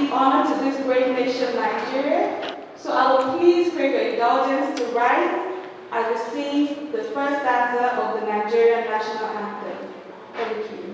give honor to this great nation, Nigeria. So I will please crave your indulgence to rise as we sing the first stanza of the Nigerian national anthem. Thank you.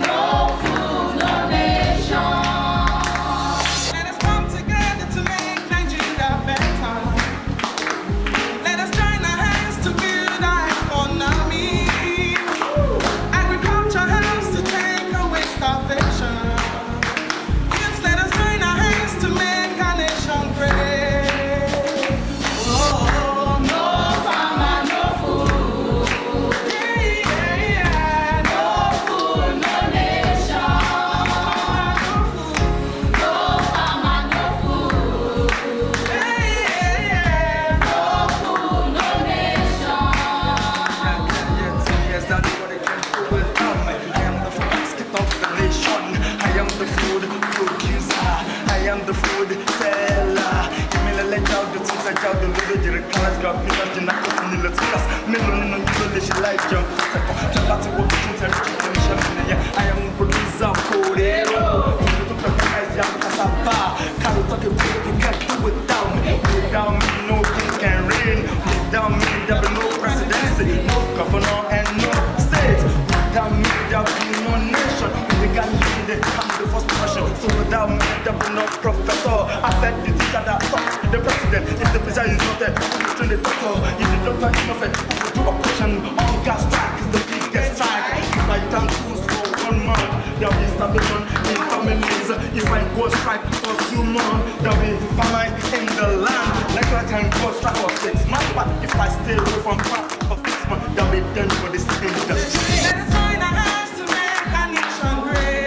No food, no the food seller. Give me the leg out, the things I got, the little direct colors got me not the knuckles in the little class. Melon in the village, life jump. Tell about the work, I am producer Cordero. Can't talk about you can't do without me. Without me, no king can reign. Without me, there be no presidency, no governor and no states. Without me, there be no nation. We got lead the first profession. So without me, there be no professor. I said the teacher that talks to the president. If the president is not there, you train the doctor. If the doctor is not there, you do operation on gas strike. Is the biggest strike. If I can't choose for 1 month, there will be starvation in families. If I go strike for 2 months, there will be famine in the land. Like I can go strike for 6 months, but if I stay away from crap for 6 months, there will be done for this industry. Let's join our hands to make our nation great.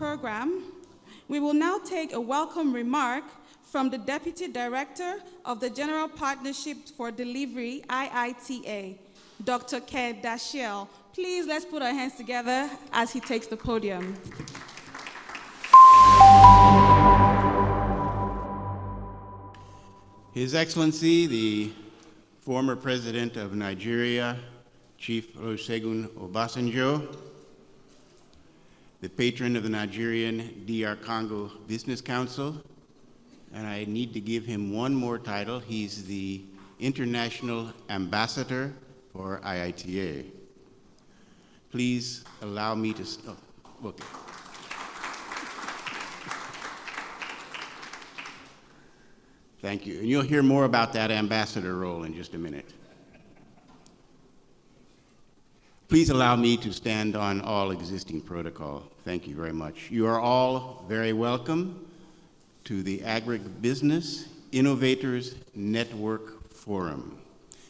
program, we will now take a welcome remark from the Deputy Director of the General Partnership for Delivery, IITA, Dr. Ken Dashiell. Please, let's put our hands together as he takes the podium. His Excellency, the former President of Nigeria, Chief Olusegun Obasanjo, the patron of the Nigerian DR Congo Business Council, and I need to give him one more title. He's the International Ambassador for IITA. Please allow me to, okay. Thank you. And you'll hear more about that ambassador role in just a minute. Please allow me to stand on all existing protocol. Thank you very much. You are all very welcome to the Agribusiness Innovators Network Forum.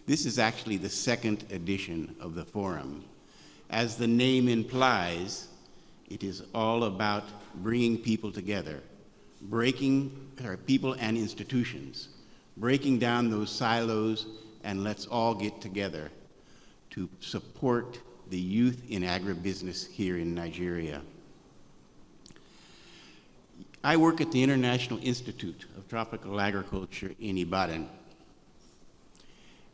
This is actually the second edition of the forum. As the name implies, it is all about bringing people together, people and institutions, breaking down those silos, and let's all get together to support the youth in agribusiness here in Nigeria. I work at the International Institute of Tropical Agriculture in Ibadan.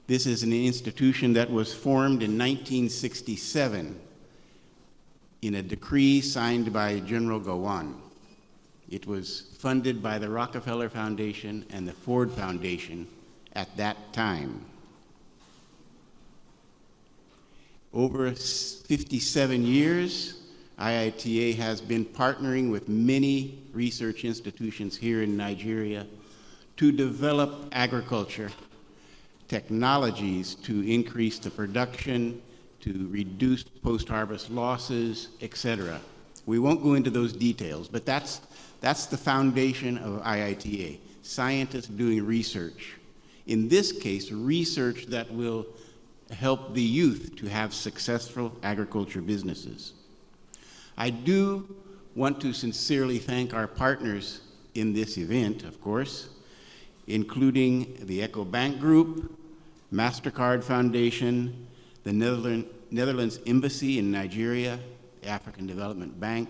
This is an institution that was formed in 1967 in a decree signed by General Gowon. It was funded by the Rockefeller Foundation and the Ford Foundation at that time. Over 57 years, IITA has been partnering with many research institutions here in Nigeria to develop agriculture, technologies to increase the production, to reduce post-harvest losses, etc. We won't go into those details, but that's the foundation of IITA, scientists doing research. In this case, research that will help the youth to have successful agriculture businesses. I do want to sincerely thank our partners in this event, of course, including the Echo Bank Group, MasterCard Foundation, the Netherlands Embassy in Nigeria, the African Development Bank,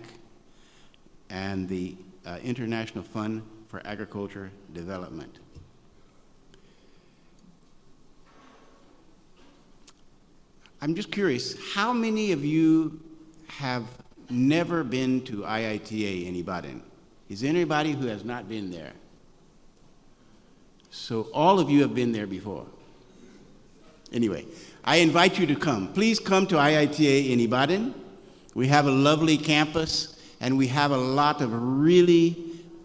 and the International Fund for Agriculture Development. I'm just curious, how many of you have never been to IITA in Ibadan? Is there anybody who has not been there? So all of you have been there before. Anyway, I invite you to come. Please come to IITA in Ibadan. We have a lovely campus, and we have a lot of really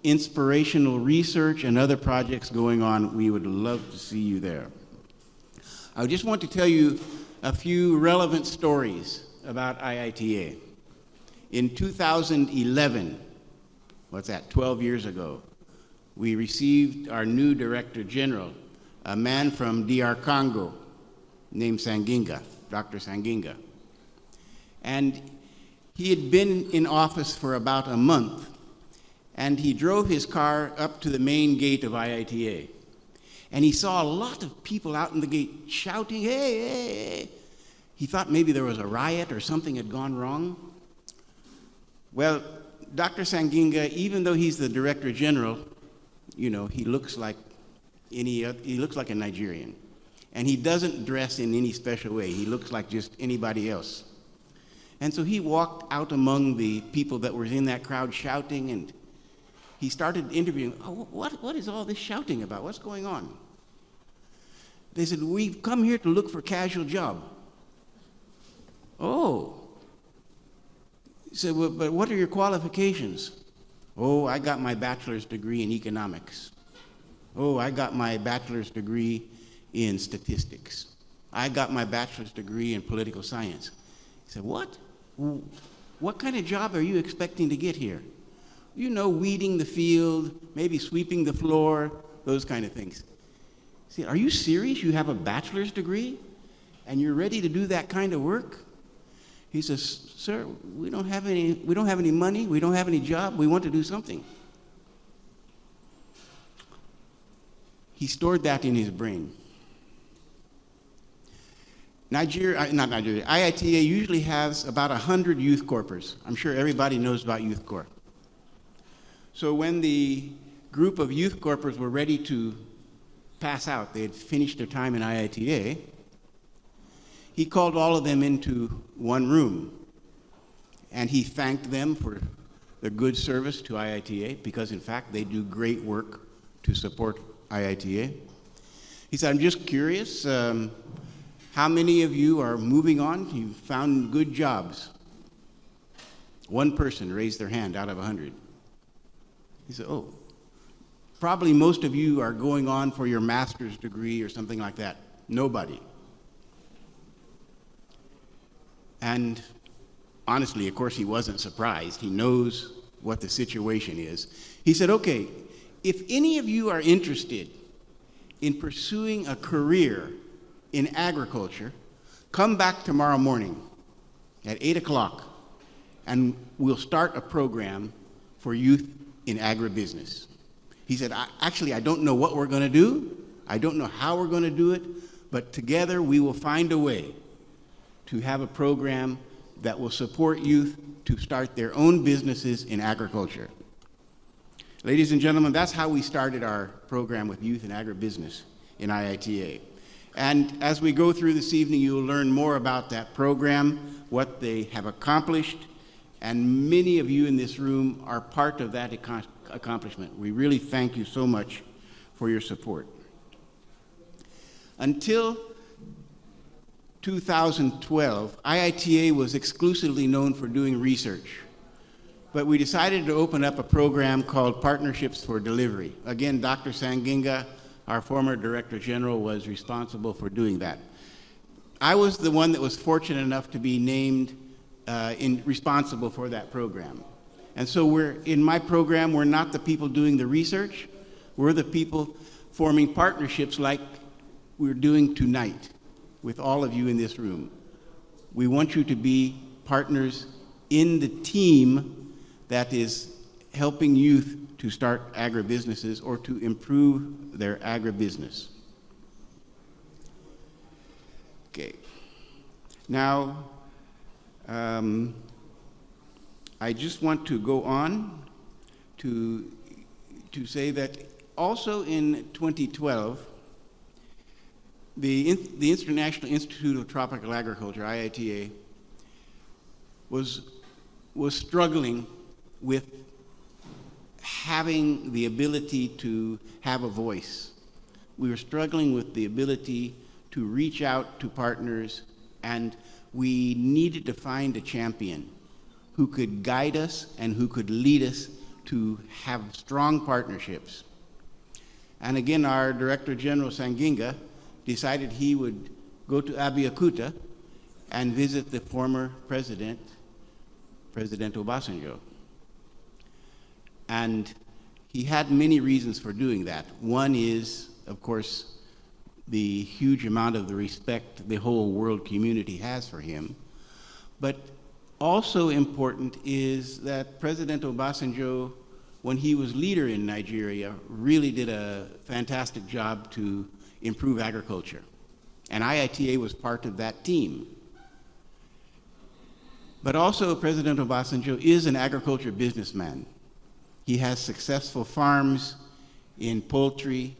inspirational research and other projects going on. We would love to see you there. I just want to tell you a few relevant stories about IITA. In 2011, what's that, 12 years ago, we received our new Director General, a man from DR Congo named Sanginga, Dr. Sanginga. And he had been in office for about a month, and he drove his car up to the main gate of IITA. And he saw a lot of people out in the gate shouting, hey, hey, hey. He thought maybe there was a riot or something had gone wrong. Well, Dr. Sanginga, even though he's the Director General, you know, he looks like a Nigerian. And he doesn't dress in any special way. He looks like just anybody else. And so he walked out among the people that were in that crowd shouting, and he started interviewing, oh, what is all this shouting about? What's going on? They said, we've come here to look for a casual job. Oh. He said, well, but what are your qualifications? Oh, I got my bachelor's degree in economics. Oh, I got my bachelor's degree in statistics. I got my bachelor's degree in political science. He said, what? What kind of job are you expecting to get here? You know, weeding the field, maybe sweeping the floor, those kind of things. He said, are you serious? You have a bachelor's degree and you're ready to do that kind of work? He says, sir, we don't have any money, we don't have any job, we want to do something. He stored that in his brain. IITA usually has about 100 youth corpers. I'm sure everybody knows about Youth Corps. So when the group of youth corpers were ready to pass out, they had finished their time in IITA, he called all of them into one room, and he thanked them for their good service to IITA, because in fact they do great work to support IITA. He said, I'm just curious, how many of you are moving on? You found good jobs. One person raised their hand out of 100. He said, oh, probably most of you are going on for your master's degree or something like that. Nobody. And honestly, of course, he wasn't surprised. He knows what the situation is. He said, okay, if any of you are interested in pursuing a career in agriculture, come back tomorrow morning at 8 o'clock, and we'll start a program for youth in agribusiness. He said, actually, I don't know what we're going to do. I don't know how we're going to do it, but together we will find a way to have a program that will support youth to start their own businesses in agriculture. Ladies and gentlemen, that's how we started our program with youth in agribusiness in IITA. And as we go through this evening, you will learn more about that program, what they have accomplished, and many of you in this room are part of that accomplishment. We really thank you so much for your support. Until 2012, IITA was exclusively known for doing research, but we decided to open up a program called Partnerships for Delivery. Again, Dr. Sanginga, our former Director General was responsible for doing that. I was the one that was fortunate enough to be named responsible for that program. And so in my program, we're not the people doing the research, we're the people forming partnerships like we're doing tonight with all of you in this room. We want you to be partners in the team that is helping youth to start agribusinesses or to improve their agribusiness. Okay. Now, I just want to go on to say that also in 2012, the International Institute of Tropical Agriculture, IITA, was struggling with having the ability to have a voice. We were struggling with the ability to reach out to partners, and we needed to find a champion who could guide us and who could lead us to have strong partnerships. And again, our Director General Sanginga decided he would go to Abeokuta and visit the former President Obasanjo. And he had many reasons for doing that. One is, of course, the huge amount of the respect the whole world community has for him. But also important is that President Obasanjo, when he was leader in Nigeria, really did a fantastic job to improve agriculture. And IITA was part of that team. But also President Obasanjo is an agriculture businessman. He has successful farms in poultry,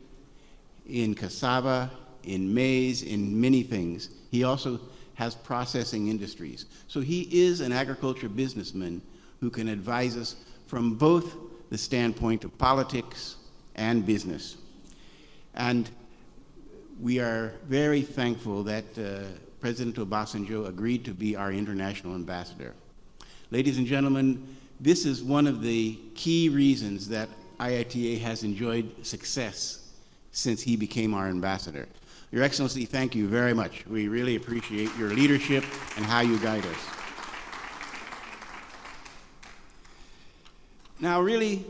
in cassava, in maize, in many things. He also has processing industries. So he is an agriculture businessman who can advise us from both the standpoint of politics and business. And we are very thankful that President Obasanjo agreed to be our international ambassador. Ladies and gentlemen, this is one of the key reasons that IITA has enjoyed success since he became our ambassador. Your Excellency, thank you very much. We really appreciate your leadership and how you guide us. Now, really,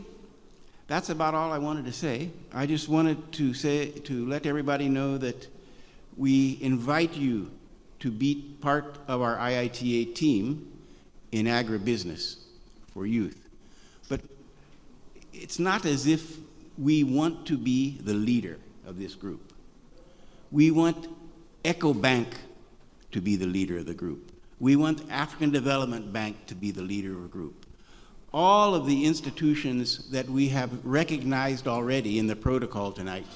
that's about all I wanted to say. I just wanted to let everybody know that we invite you to be part of our IITA team in agribusiness for youth. But it's not as if we want to be the leader of this group. We want EcoBank to be the leader of the group. We want African Development Bank to be the leader of the group. All of the institutions that we have recognized already in the protocol tonight,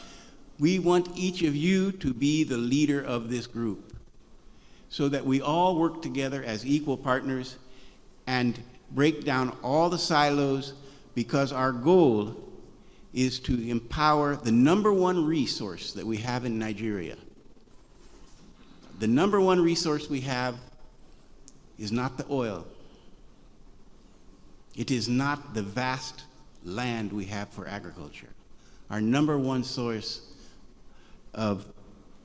we want each of you to be the leader of this group so that we all work together as equal partners and break down all the silos, because our goal is to empower the number one resource that we have in Nigeria. The number one resource we have is not the oil. It is not the vast land we have for agriculture. Our number one source of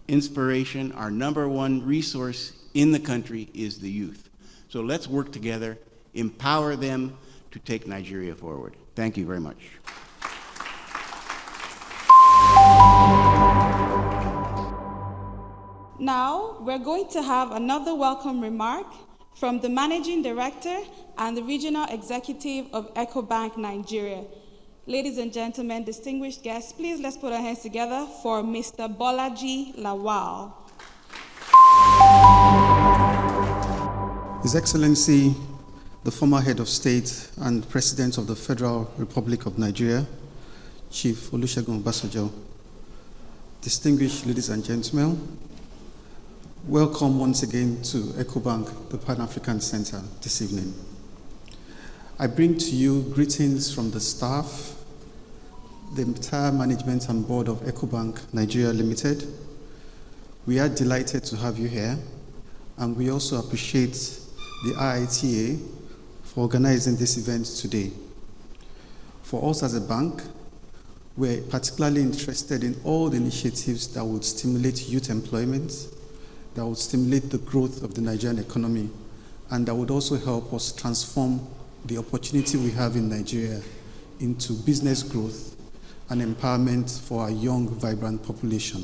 inspiration, our number one resource in the country is the youth. So let's work together, empower them to take Nigeria forward. Thank you very much. Now, we're going to have another welcome remark from the Managing Director and the Regional Executive of EcoBank Nigeria. Ladies and gentlemen, distinguished guests, please let's put our hands together for Mr. Bolaji Lawal. His Excellency, the former Head of State and President of the Federal Republic of Nigeria, Chief Olusegun Obasanjo, distinguished ladies and gentlemen, welcome once again to EcoBank, the Pan-African Center, this evening. I bring to you greetings from the staff, the entire management and board of EcoBank Nigeria Limited. We are delighted to have you here, and we also appreciate the IITA for organizing this event today. For us as a bank, We're particularly interested in all the initiatives that would stimulate youth employment, that would stimulate the growth of the Nigerian economy, and that would also help us transform the opportunity we have in Nigeria into business growth and empowerment for our young, vibrant population.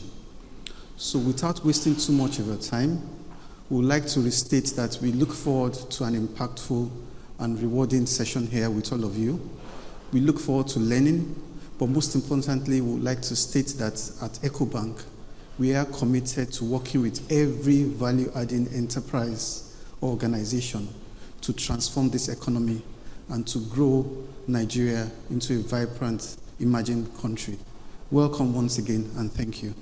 So without wasting too much of your time, we would like to restate that we look forward to an impactful and rewarding session here with all of you. We look forward to learning, but most importantly, we would like to state that at EcoBank, we are committed to working with every value-adding enterprise or organization to transform this economy and to grow Nigeria into a vibrant, emerging country. Welcome once again, and thank you.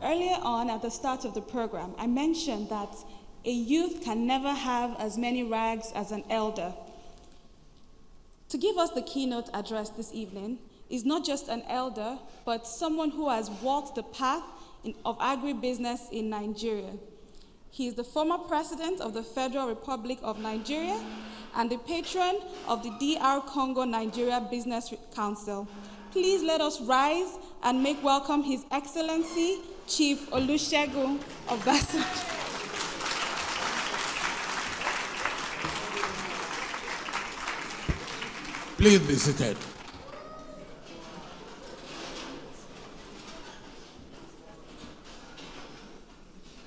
Earlier on at the start of the program, I mentioned that a youth can never have as many rags as an elder. To give us the keynote address this evening is not just an elder, but someone who has walked the path of agribusiness in Nigeria. He is the former president of the Federal Republic of Nigeria and the patron of the DR Congo Nigeria Business Council. Please let us rise and make welcome His Excellency, Chief Olusegun Obasanjo. Please be seated.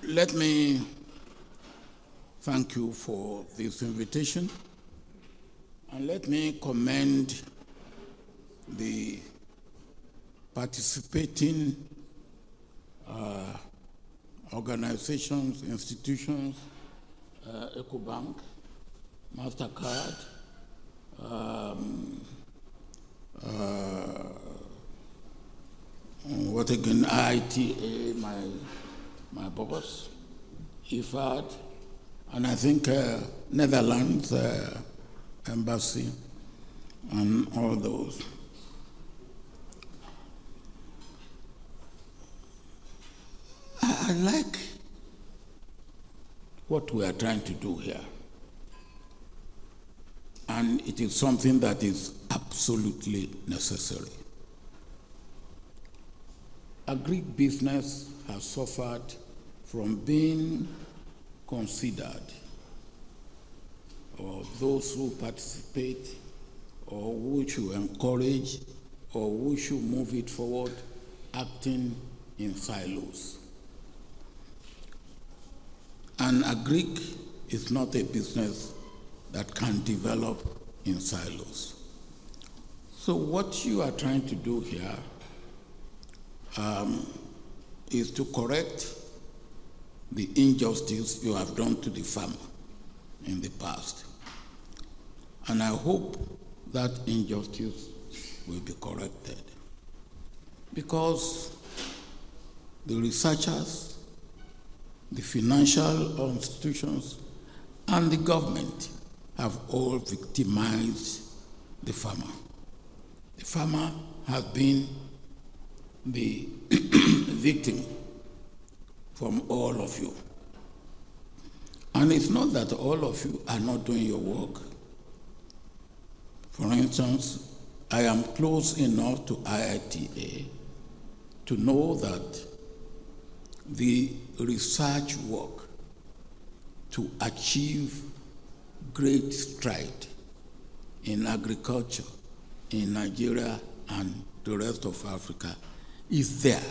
Let me thank you for this invitation, and let me commend the participating organizations, institutions, EcoBank, MasterCard, what again, ITA, my boss, IFAD, and I think Netherlands Embassy, and all those. I like what we are trying to do here. And it is something that is absolutely necessary. Agribusiness has suffered from being considered, or those who participate, or who should encourage, or who should move it forward, acting in silos. And agric is not a business that can develop in silos. So what you are trying to do here is to correct the injustice you have done to the farmer in the past. And I hope that injustice will be corrected, because the researchers, the financial institutions, and the government have all victimized the farmer. The farmer has been the victim from all of you. And it's not that all of you are not doing your work. For instance, I am close enough to IITA to know that the research work to achieve great stride in agriculture in Nigeria and the rest of Africa is there.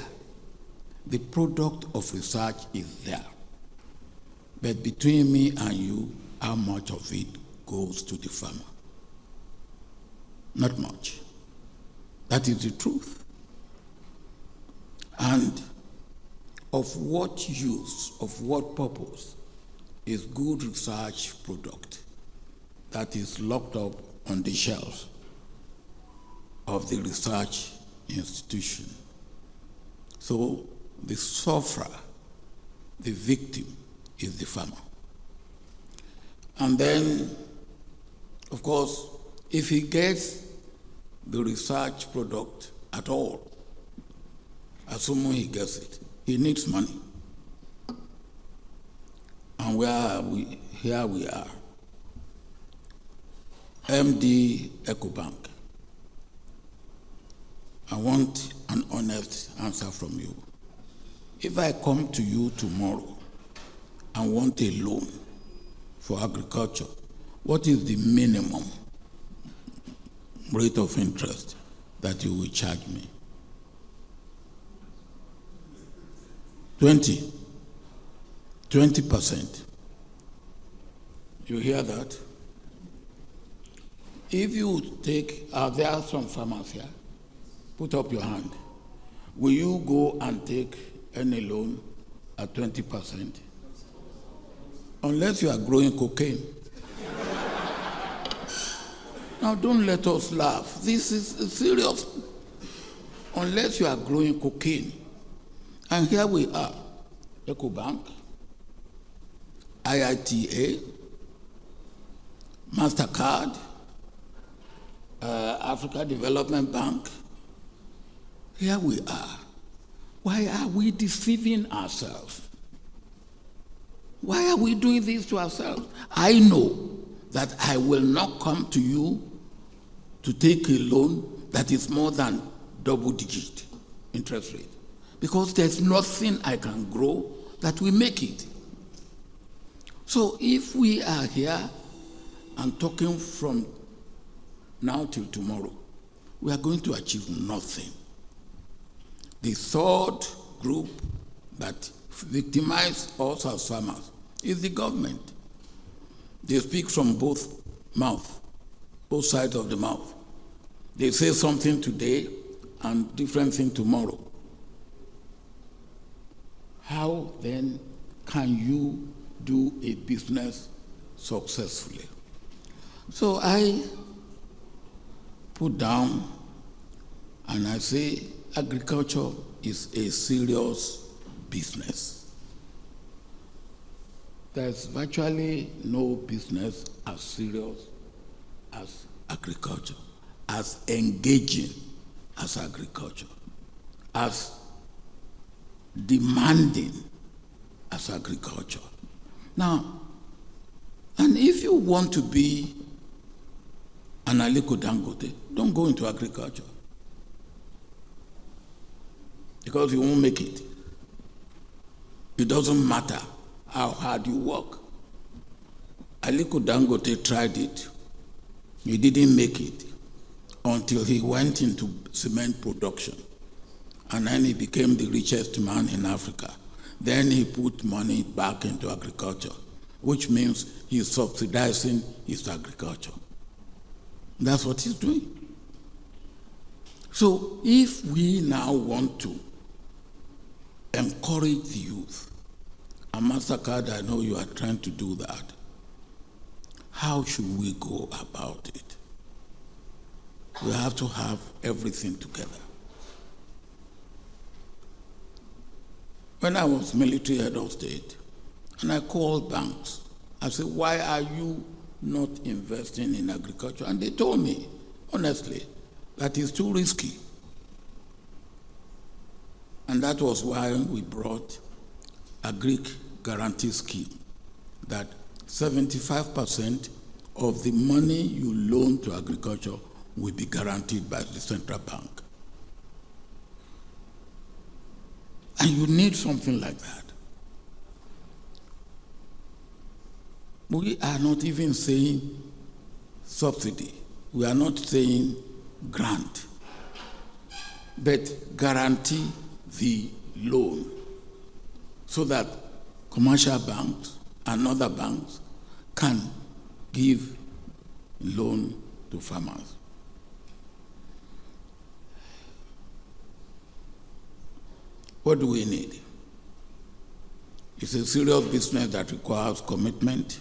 The product of research is there. But between me and you, how much of it goes to the farmer? Not much. That is the truth. And of what use, of what purpose is good research product that is locked up on the shelf of the research institution? So the sufferer, the victim, is the farmer. And then, of course, if he gets the research product at all, assuming he gets it, he needs money. And here we are. MD EcoBank, I want an honest answer from you. If I come to you tomorrow and want a loan for agriculture, what is the minimum rate of interest that you will charge me? 20%. You hear that? If you take, there are some farmers here, put up your hand. Will you go and take any loan at 20%? Unless you are growing cocaine. Now don't let us laugh. This is serious. Unless you are growing cocaine. And here we are, EcoBank, IITA, MasterCard, Africa Development Bank. Here we are. Why are we deceiving ourselves? Why are we doing this to ourselves? I know that I will not come to you to take a loan that is more than double-digit interest rate, because there's nothing I can grow that will make it. So if we are here and talking from now till tomorrow, we are going to achieve nothing. The third group that victimize us as farmers is the government. They speak from both sides of the mouth. They say something today and different thing tomorrow. How then can you do a business successfully? So I put down and I say agriculture is a serious business. There's virtually no business as serious as agriculture, as engaging as agriculture, as demanding as agriculture. Now, and if you want to be an Aliko Dangote, don't go into agriculture, because you won't make it. It doesn't matter how hard you work. Aliko Dangote tried it. He didn't make it until he went into cement production. And then he became the richest man in Africa. Then he put money back into agriculture, which means he's subsidizing his agriculture. That's what he's doing. So if we now want to encourage the youth, and MasterCard, I know you are trying to do that, how should we go about it? We have to have everything together. When I was military head of state, and I called banks, I said, why are you not investing in agriculture? And they told me, honestly, that is too risky. And that was why we brought a Greek guarantee scheme, that 75% of the money you loan to agriculture will be guaranteed by the central bank. And you need something like that. We are not even saying subsidy. We are not saying grant, but guarantee the loan so that commercial banks and other banks can give loan to farmers. What do we need? It's a serious business that requires commitment.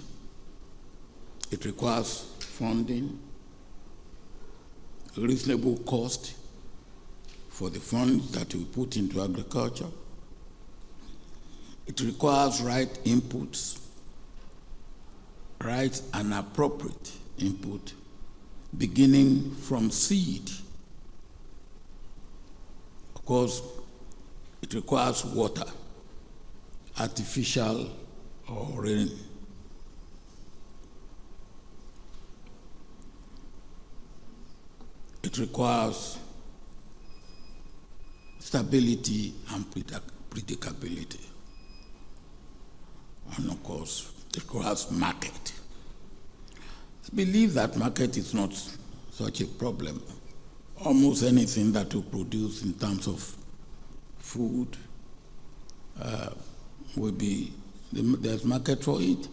It requires funding, reasonable cost for the funds that we put into agriculture. It requires right inputs, right and appropriate input, beginning from seed. Of course, it requires water, artificial or rain. requires stability and predictability. And of course, it requires market. I believe that market is not such a problem. Almost anything that we produce in terms of food will be, there's market for it.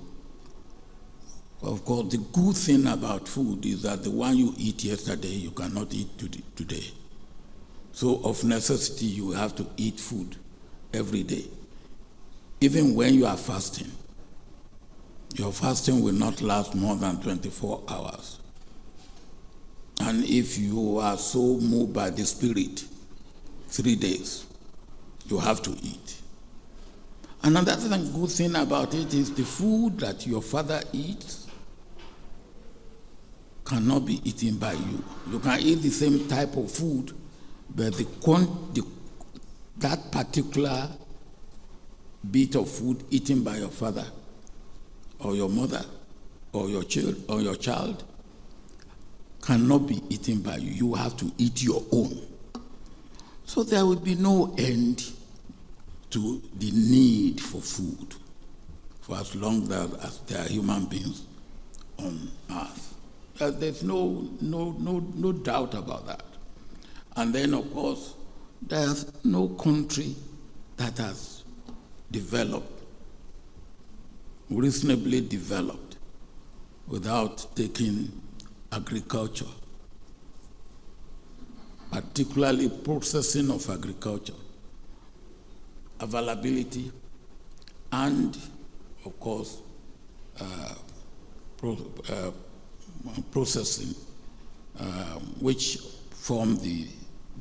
Of course, the good thing about food is that the one you eat yesterday, you cannot eat today. So of necessity, you have to eat food every day. Even when you are fasting, your fasting will not last more than 24 hours. And if you are so moved by the Spirit, 3 days, you have to eat. Another good thing about it is the food that your father eats cannot be eaten by you. You can eat the same type of food, but that particular bit of food eaten by your father or your mother or your child cannot be eaten by you. You have to eat your own. So there will be no end to the need for food for as long as there are human beings on earth. There's no doubt about that. And then, of course, there's no country that has developed, reasonably developed, without taking agriculture, particularly processing of agriculture, availability, and, of course, processing, which form the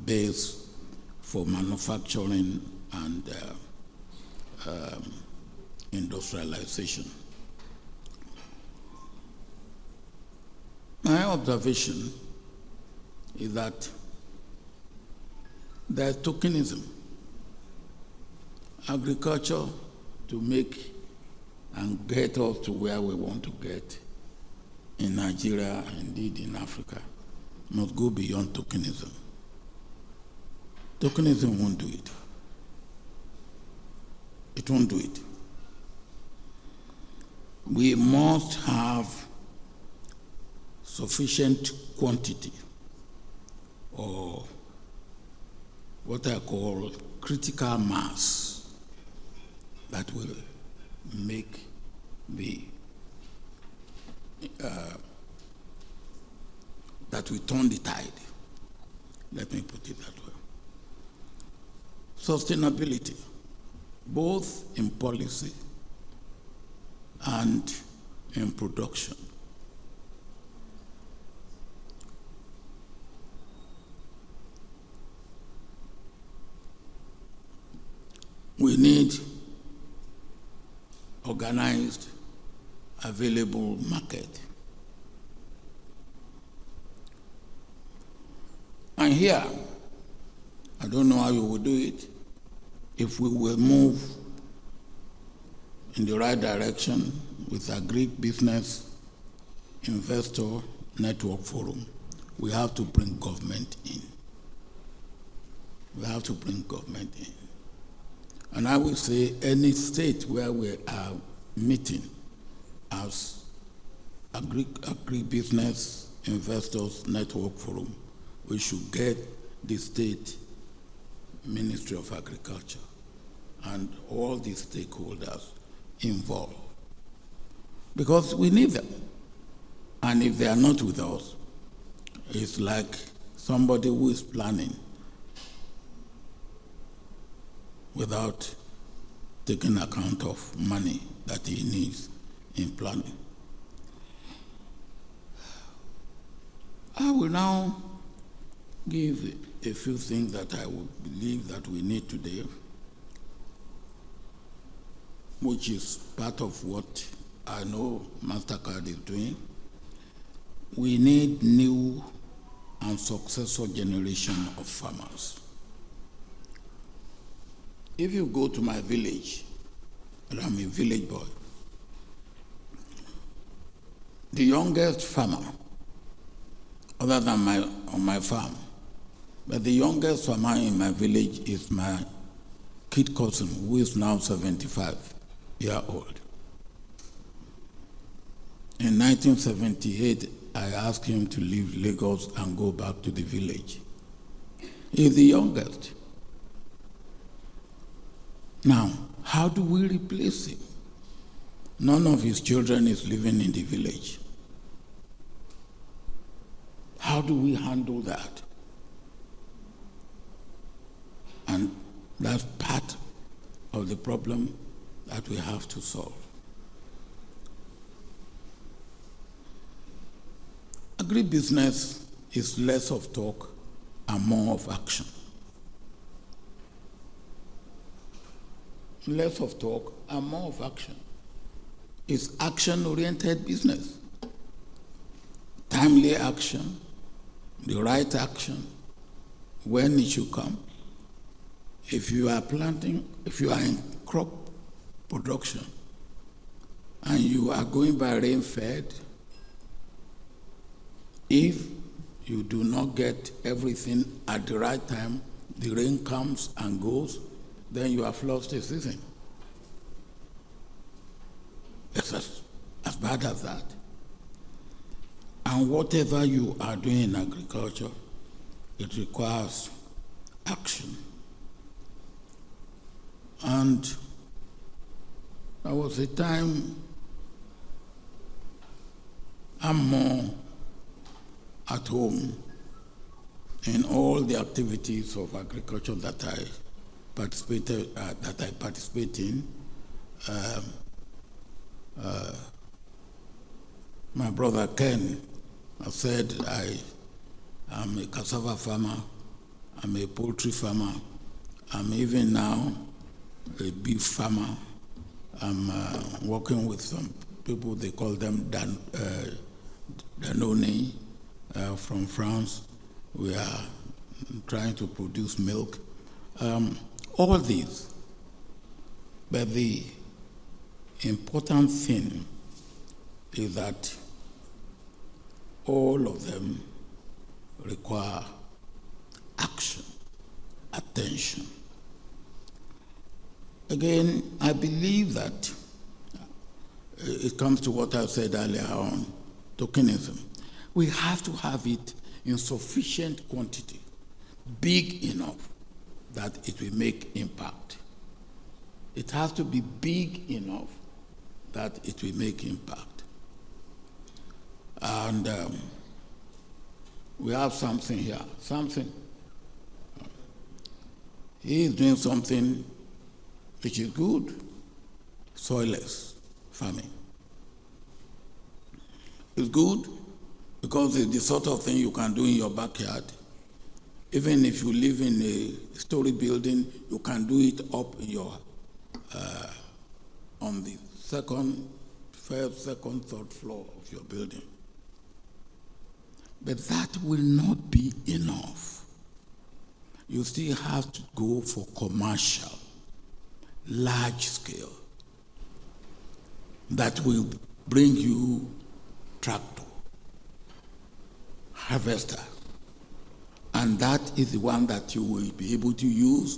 base for manufacturing and industrialization. My observation is that there's tokenism. Agriculture to make and get us to where we want to get in Nigeria, indeed in Africa, must go beyond tokenism. Tokenism won't do it. It won't do it. We must have sufficient quantity, or what I call critical mass, that will make that will turn the tide. Let me put it that way. Sustainability, both in policy and in production. We need organized, available market. And here, I don't know how you will do it, if we will move in the right direction with Agribusiness Investor Network Forum, we have to bring government in. We have to bring government in. And I will say any state where we are meeting as Agribusiness Investors Network Forum, we should get the state Ministry of Agriculture and all the stakeholders involved. Because we need them. And if they are not with us, it's like somebody who is planning without taking account of money that he needs in planning. I will now give a few things that I would believe that we need today, which is part of what I know MasterCard is doing. We need new and successful generation of farmers. If you go to my village, and I'm a village boy, the youngest farmer other than on my farm. But the youngest farmer in my village is my kid cousin, who is now 75 years old. In 1978, I asked him to leave Lagos and go back to the village. He's the youngest. Now, how do we replace him? None of his children is living in the village. How do we handle that? And that's part of the problem that we have to solve. Agribusiness is less of talk and more of action. Less of talk and more of action. It's action-oriented business. Timely action, the right action, when it should come. If you are in crop production and you are going by rain-fed, if you do not get everything at the right time, the rain comes and goes, then you have lost a season. It's as bad as that. And whatever you are doing in agriculture, it requires action. And there was a time I'm more at home in all the activities of agriculture that I participate in. My brother Ken has said I am a cassava farmer, I'm a poultry farmer, I'm even now a beef farmer. I'm working with some people, they call them Danone from France. We are trying to produce milk. All these. But the important thing is that all of them require action, attention. Again, I believe that it comes to what I said earlier on, tokenism. We have to have it in sufficient quantity, big enough that it will make impact. It has to be big enough that it will make impact. And we have something here, He is doing something which is good, soilless farming. It's good because it's the sort of thing you can do in your backyard. Even if you live in a story building, you can do it up in your on the first, second, third floor of your building. But that will not be enough. You still have to go for commercial, large scale, that will bring you tractor, harvester, and that is the one that you will be able to use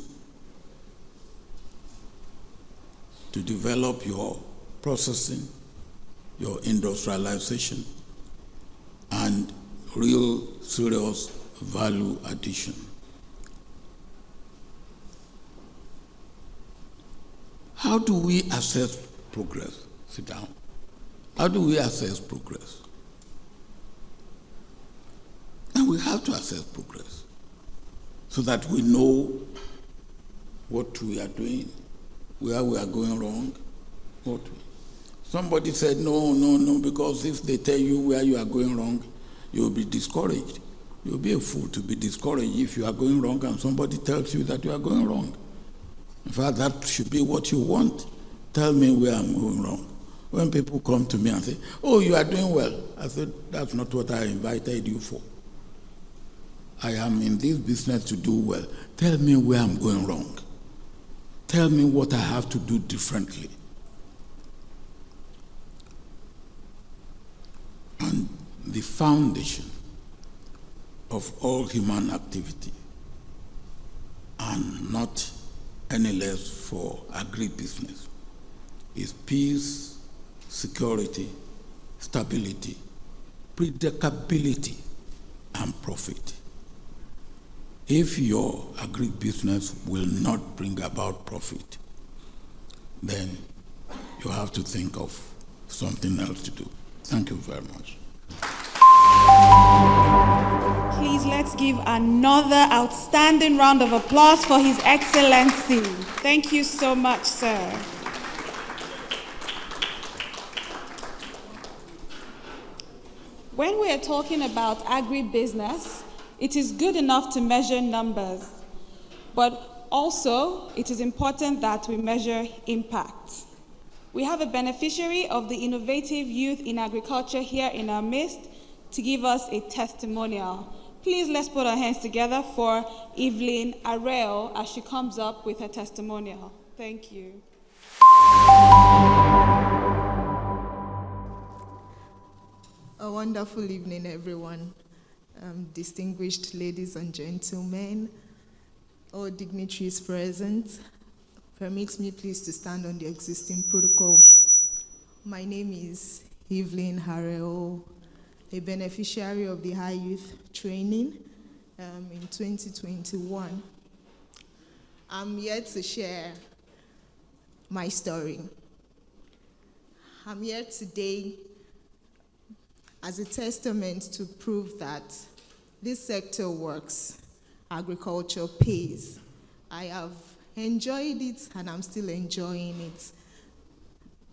to develop your processing, your industrialization, and real serious value addition. How do we assess progress? Sit down. How do we assess progress? And we have to assess progress so that we know what we are doing, where we are going wrong. Somebody said, no, because if they tell you where you are going wrong, you'll be discouraged. You'll be a fool to be discouraged if you are going wrong and somebody tells you that you are going wrong. In fact, that should be what you want. Tell me where I'm going wrong. When people come to me and say, oh, you are doing well, I said, that's not what I invited you for. I am in this business to do well. Tell me where I'm going wrong. Tell me what I have to do differently. And the foundation of all human activity, and not any less for agribusiness, is peace, security, stability, predictability, and profit. If your agribusiness will not bring about profit, then you have to think of something else to do. Thank you very much. Please let's give another outstanding round of applause for His Excellency. Thank you so much, sir. When we are talking about agribusiness, it is good enough to measure numbers, but also it is important that we measure impact. We have a beneficiary of the innovative youth in agriculture here in our midst to give us a testimonial. Please let's put our hands together for Evelyn Areo as she comes up with her testimonial. Thank you. A wonderful evening, everyone. Distinguished ladies and gentlemen, all dignitaries present. Permit me please to stand on the existing protocol. My name is Evelyn Harrell, a beneficiary of the High Youth Training in 2021. I'm here to share my story. I'm here today as a testament to prove that this sector works, agriculture pays. I have enjoyed it and I'm still enjoying it.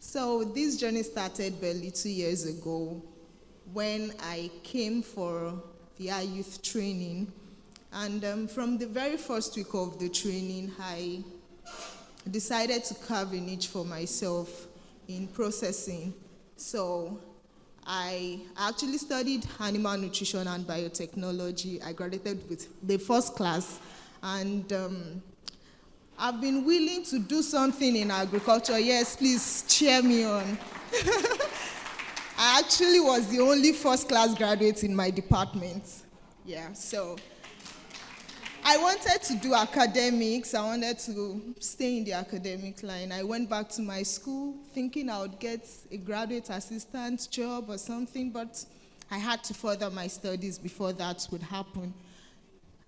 So this journey started barely 2 years ago when I came for the youth training. And from the very first week of the training, I decided to carve a niche for myself in processing. So I actually studied animal nutrition and biotechnology. I graduated with the first class, and I've been willing to do something in agriculture. Yes, please cheer me on. I actually was the only first class graduate in my department. Yeah, so I wanted to do academics. I wanted to stay in the academic line. I went back to my school thinking I would get a graduate assistant job or something, but I had to further my studies before that would happen.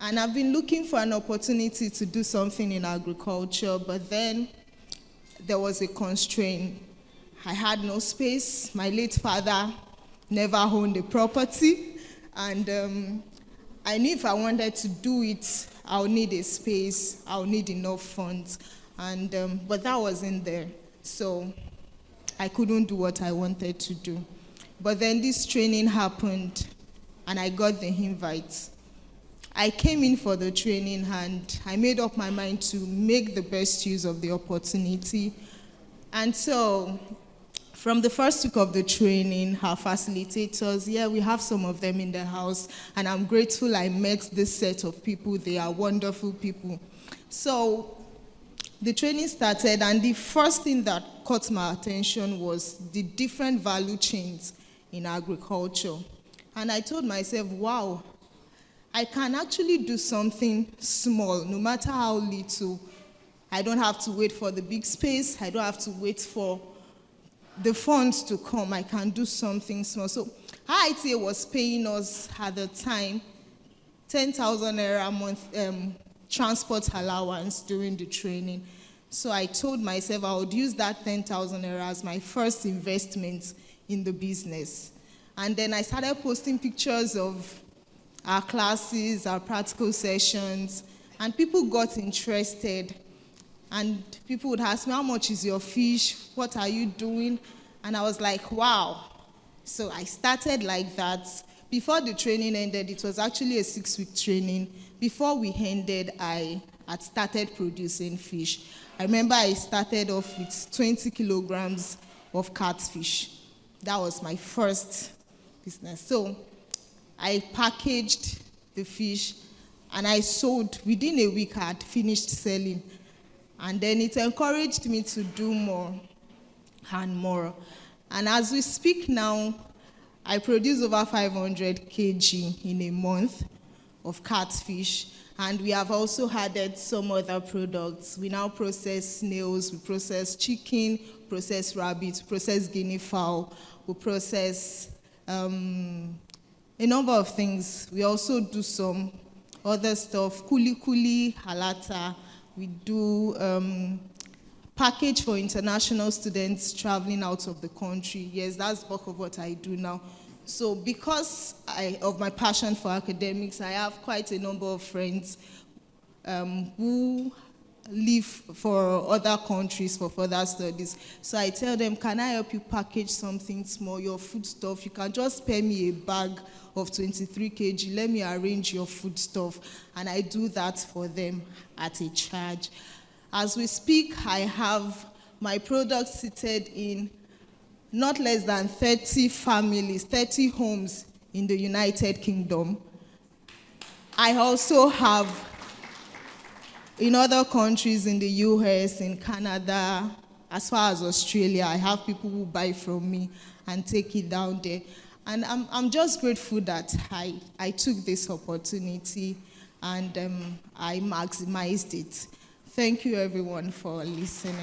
And I've been looking for an opportunity to do something in agriculture, but then there was a constraint. I had no space. My late father never owned a property, and I knew if I wanted to do it, I'll need a space, I'll need enough funds, and but that wasn't there, so I couldn't do what I wanted to do. But then this training happened, and I got the invite. I came in for the training, and I made up my mind to make the best use of the opportunity. And so from the first week of the training, our facilitators, we have some of them in the house, and I'm grateful I met this set of people. They are wonderful people. So the training started, and the first thing that caught my attention was the different value chains in agriculture. And I told myself, wow, I can actually do something small, no matter how little. I don't have to wait for the big space. I don't have to wait for the funds to come. I can do something small. So IITA was paying us at the time 10,000 naira a month transport allowance during the training. So I told myself I would use that 10,000 naira as my first investment in the business. And then I started posting pictures of our classes, our practical sessions, and people got interested. And people would ask me, how much is your fish? What are you doing? And I was like, wow. So I started like that. Before the training ended, it was actually a 6-week training. Before we ended, I had started producing fish. I remember I started off with 20 kilograms of catfish. That was my first business. So I packaged the fish, and I sold. Within a week, I had finished selling. And then it encouraged me to do more and more. And as we speak now, I produce over 500 kg in a month. of catfish. And we have also added some other products. We now process snails, we process chicken, process rabbits, process guinea fowl, we process a number of things. We also do some other stuff, kuli, halata. We do package for international students traveling out of the country. Yes, that's the bulk of what I do now. So because of my passion for academics, I have quite a number of friends who leave for other countries for further studies. So I tell them, can I help you package something small, your food stuff? You can just spare me a bag of 23 kg. Let me arrange your food stuff. And I do that for them at a charge. As we speak, I have my products seated in not less than 30 families, 30 homes in the United Kingdom. I also have in other countries in the US, in Canada, as far as Australia. I have people who buy from me and take it down there. And I'm just grateful that I took this opportunity and I maximized it. Thank you everyone for listening.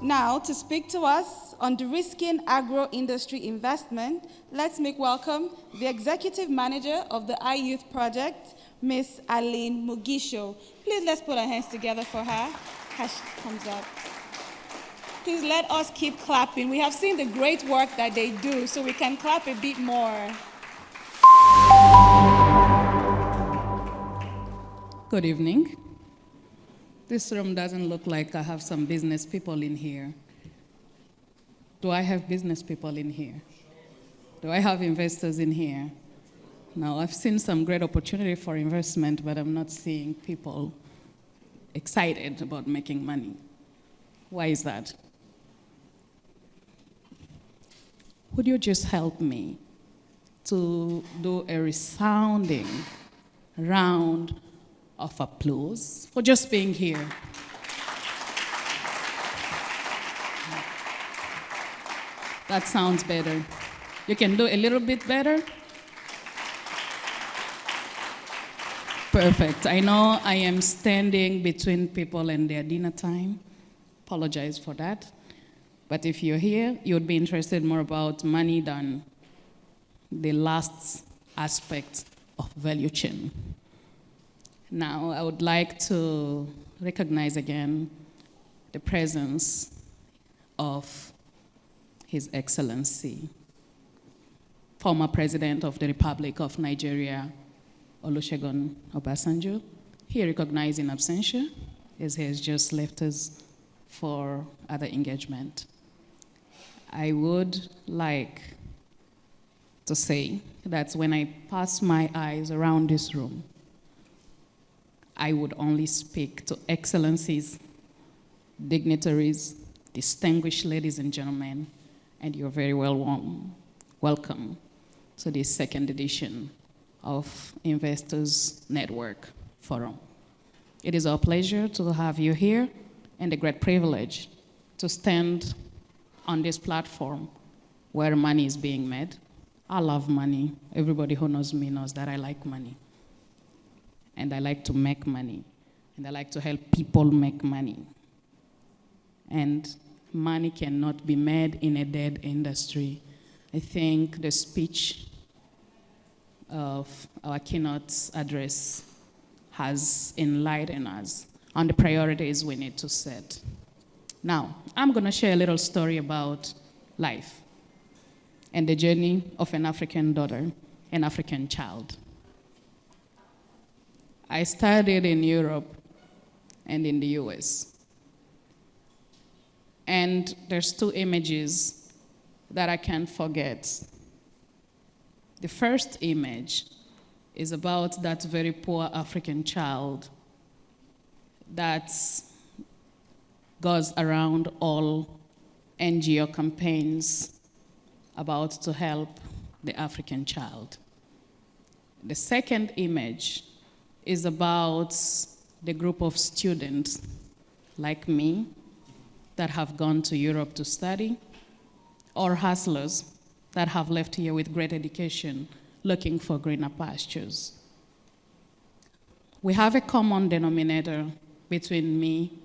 Now, to speak to us on de-risking agro-industry investment, let's make welcome the Executive Manager of the iYouth Project, Ms. Aline Mugisho. Please let's put our hands together for her as she comes up. Please let us keep clapping. We have seen the great work that they do, so we can clap a bit more. Good evening. This room doesn't look like I have some business people in here. Do I have business people in here? Do I have investors in here? No, I've seen some great opportunity for investment, but I'm not seeing people excited about making money. Why is that? Would you just help me to do a resounding round of applause for just being here? That sounds better. You can do a little bit better? Perfect. I know I am standing between people and their dinner time. Apologize for that. But if you're here, you would be interested more about money than the last aspect of value chain. Now, I would like to recognize again the presence of His Excellency, former President of the Republic of Nigeria, Olusegun Obasanjo. He recognized in absentia, as he has just left us for other engagement. I would like to say that when I pass my eyes around this room, I would only speak to excellencies, dignitaries, distinguished ladies and gentlemen, and you're very welcome to this second edition of Investors Network Forum. It is our pleasure to have you here and a great privilege to stand on this platform where money is being made. I love money. Everybody who knows me knows that I like money. And I like to make money. And I like to help people make money. And money cannot be made in a dead industry. I think the speech of our keynote address has enlightened us on the priorities we need to set. Now, I'm going to share a little story about life and the journey of an African daughter, an African child. I studied in Europe and in the US. And there's two images that I can't forget. The first image is about that very poor African child that goes around all NGO campaigns about to help the African child. The second image is about the group of students like me that have gone to Europe to study, or hustlers that have left here with great education, looking for greener pastures. We have a common denominator between me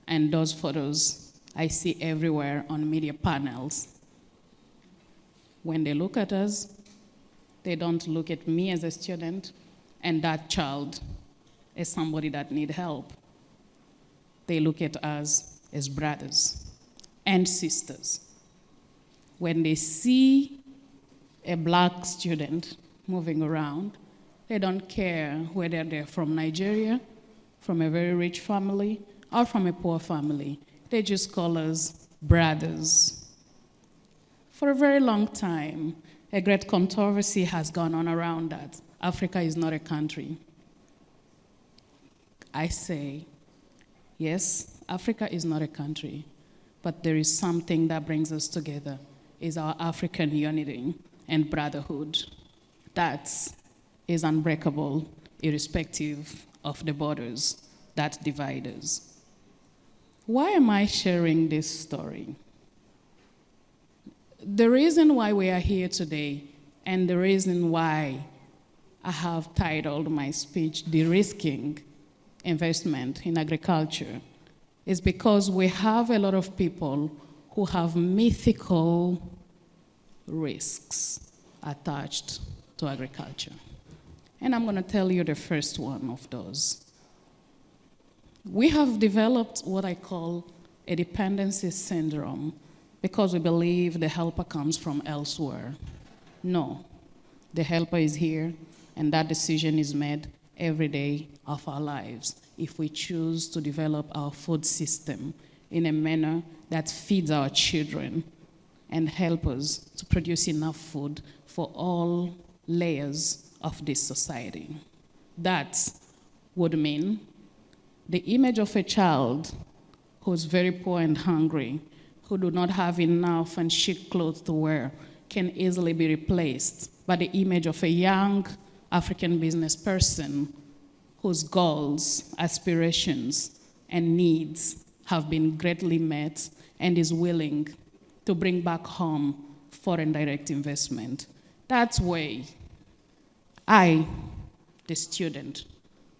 and those photos I see everywhere on media panels. When they look at us, they don't look at me as a student and that child as somebody that needs help. They look at us as brothers and sisters. When they see a black student moving around, they don't care whether they're from Nigeria, from a very rich family, or from a poor family. They just call us brothers. For a very long time, a great controversy has gone on around that. Africa is not a country. I say, yes, Africa is not a country, but there is something that brings us together, is our African unity and brotherhood. That is unbreakable, irrespective of the borders that divide us. Why am I sharing this story? The reason why we are here today, and the reason why I have titled my speech, De-risking Investment in Agriculture, is because we have a lot of people who have mythical risks attached to agriculture. And I'm going to tell you the first one of those. We have developed what I call a dependency syndrome because we believe the helper comes from elsewhere. No, the helper is here, and that decision is made every day of our lives if we choose to develop our food system in a manner that feeds our children and help us to produce enough food for all layers of this society. That would mean the image of a child who's very poor and hungry, who do not have enough and chic clothes to wear, can easily be replaced by the image of a young African business person whose goals, aspirations, and needs have been greatly met and is willing to bring back home foreign direct investment. That's why I, the student,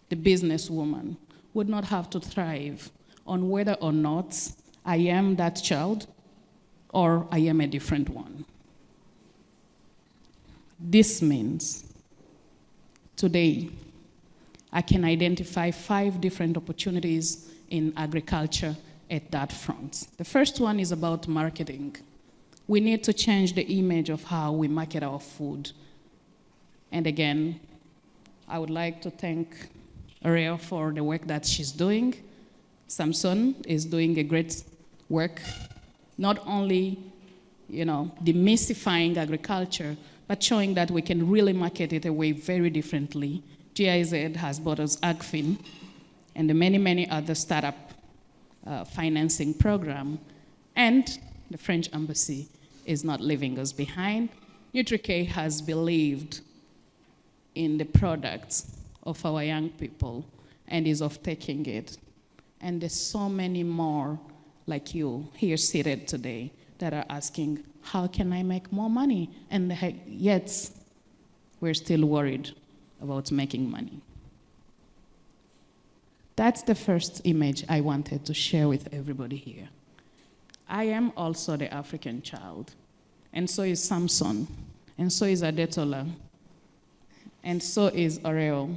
the businesswoman, would not have to thrive on whether or not I am that child or I am a different one. This means today I can identify 5 different opportunities in agriculture at that front. The first one is about marketing. We need to change the image of how we market our food. And again, I would like to thank Ariel for the work that she's doing. Samson is doing a great work, not only, demystifying agriculture, but showing that we can really market it away very differently. GIZ has bought us AgFin and the many, many other startup financing program. And the French embassy is not leaving us behind. NutriK has believed in the products of our young people and is off-taking it. And there's so many more like you here seated today that are asking, how can I make more money? And yet, we're still worried about making money. That's the first image I wanted to share with everybody here. I am also the African child, and so is Samson, and so is Adetola, and so is Oreo,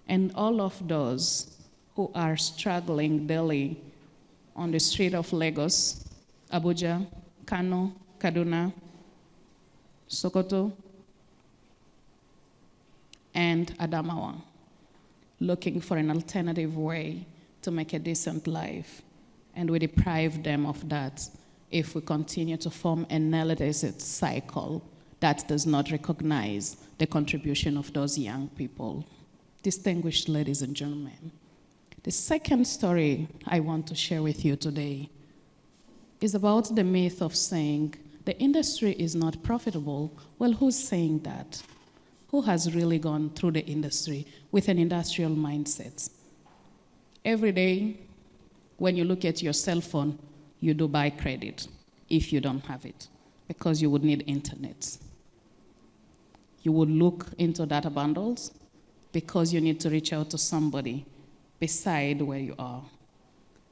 and all of those who are struggling daily on the street of Lagos, Abuja, Kano, Kaduna, Sokoto, and Adamawa, looking for an alternative way to make a decent life. And we deprive them of that if we continue to form an elitist cycle that does not recognize the contribution of those young people. Distinguished ladies and gentlemen, the second story I want to share with you today is about the myth of saying the industry is not profitable. Well, who's saying that? Who has really gone through the industry with an industrial mindset? Every day, when you look at your cell phone, you do buy credit if you don't have it. because you would need internet. You would look into data bundles because you need to reach out to somebody beside where you are.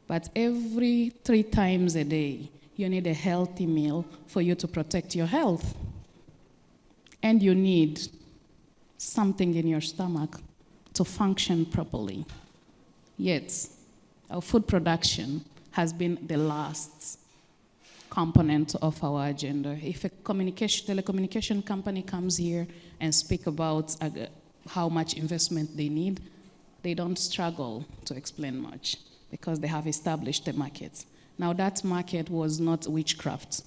But every 3 times a day, you need a healthy meal for you to protect your health. And you need something in your stomach to function properly. Yet, our food production has been the last component of our agenda. If a telecommunication company comes here and speak about how much investment they need, they don't struggle to explain much because they have established a market. Now that market was not witchcraft.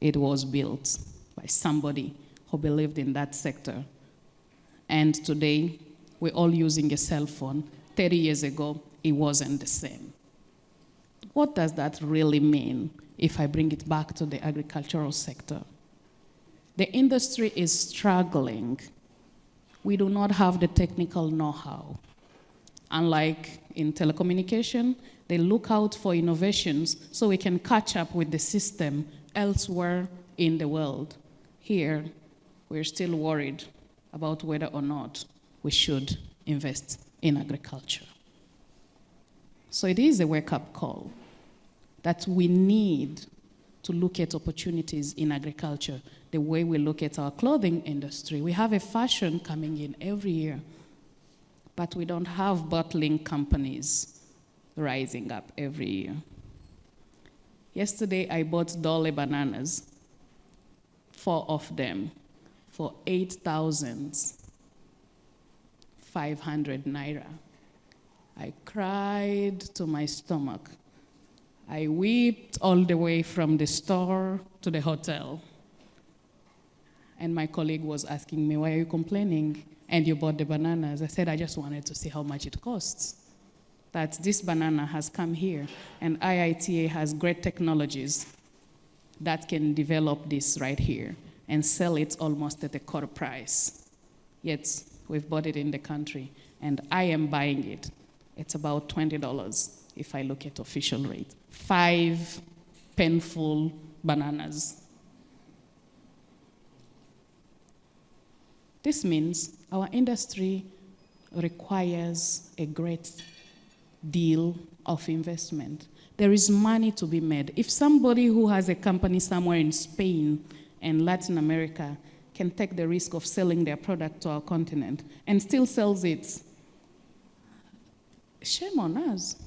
It was built by somebody who believed in that sector. And today, we're all using a cell phone. 30 years ago, it wasn't the same. What does that really mean if I bring it back to the agricultural sector? The industry is struggling. We do not have the technical know-how. Unlike in telecommunication, they look out for innovations so we can catch up with the system elsewhere in the world. Here, we're still worried about whether or not we should invest in agriculture. So it is a wake-up call that we need to look at opportunities in agriculture the way we look at our clothing industry. We have a fashion coming in every year, but we don't have bottling companies rising up every year. Yesterday, I bought Dole bananas, 4 of them, for 8,500 naira. I cried to my stomach. I wept all the way from the store to the hotel. And my colleague was asking me, why are you complaining? And you bought the bananas. I said, I just wanted to see how much it costs. That this banana has come here, and IITA has great technologies that can develop this right here and sell it almost at a quarter price. Yet, we've bought it in the country, and I am buying it. It's about $20 if I look at official rate. 5 penful bananas. This means our industry requires a great deal of investment. There is money to be made. If somebody who has a company somewhere in Spain and Latin America can take the risk of selling their product to our continent and still sells it, shame on us.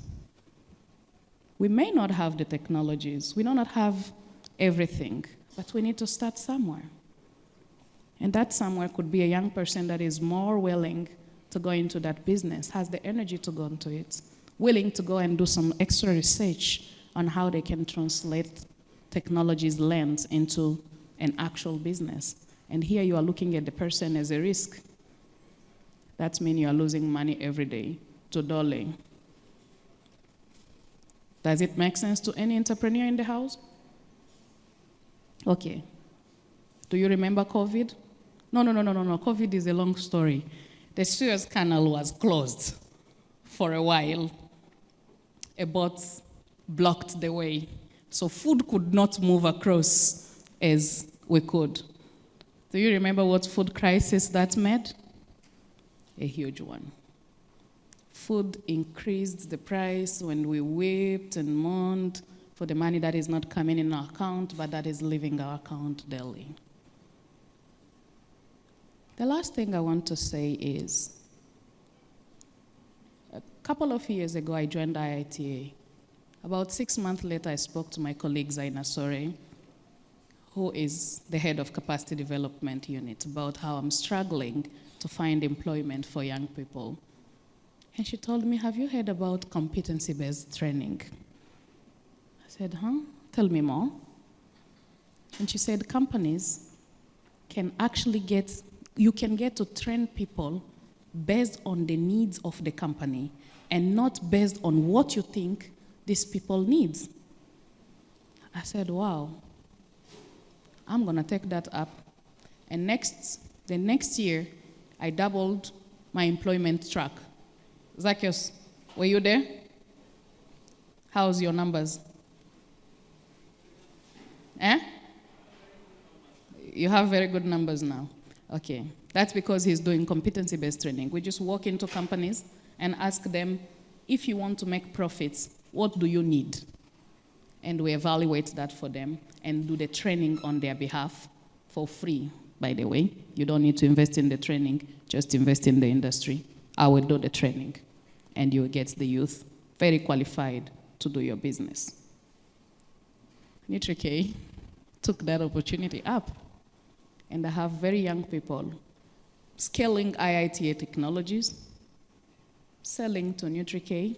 We may not have the technologies, we do not have everything, but we need to start somewhere. And that somewhere could be a young person that is more willing to go into that business, has the energy to go into it, willing to go and do some extra research on how they can translate technology's lens into an actual business. And here you are looking at the person as a risk. That means you are losing money every day to Dole. Does it make sense to any entrepreneur in the house? Okay. Do you remember COVID? No. COVID is a long story. The Suez Canal was closed for a while. A boat blocked the way. So food could not move across as we could. Do you remember what food crisis that made? A huge one. Food increased the price when we wept and mourned for the money that is not coming in our account, but that is leaving our account daily. The last thing I want to say is, a couple of years ago, I joined IITA. About 6 months later, I spoke to my colleague, Zaina Sore, who is the head of capacity development unit, about how I'm struggling to find employment for young people. And she told me, have you heard about competency-based training? I said, tell me more. And she said, companies can actually you can get to train people based on the needs of the company and not based on what you think these people need. I said, wow, I'm going to take that up. And the next year, I doubled my employment track. Zacchaeus, were you there? How's your numbers? You have very good numbers now. Okay. That's because he's doing competency-based training. We just walk into companies and ask them, if you want to make profits, what do you need? And we evaluate that for them and do the training on their behalf for free, by the way. You don't need to invest in the training, just invest in the industry. I will do the training, and you will get the youth very qualified to do your business. NutriK took that opportunity up, and I have very young people scaling IITA technologies, selling to NutriK,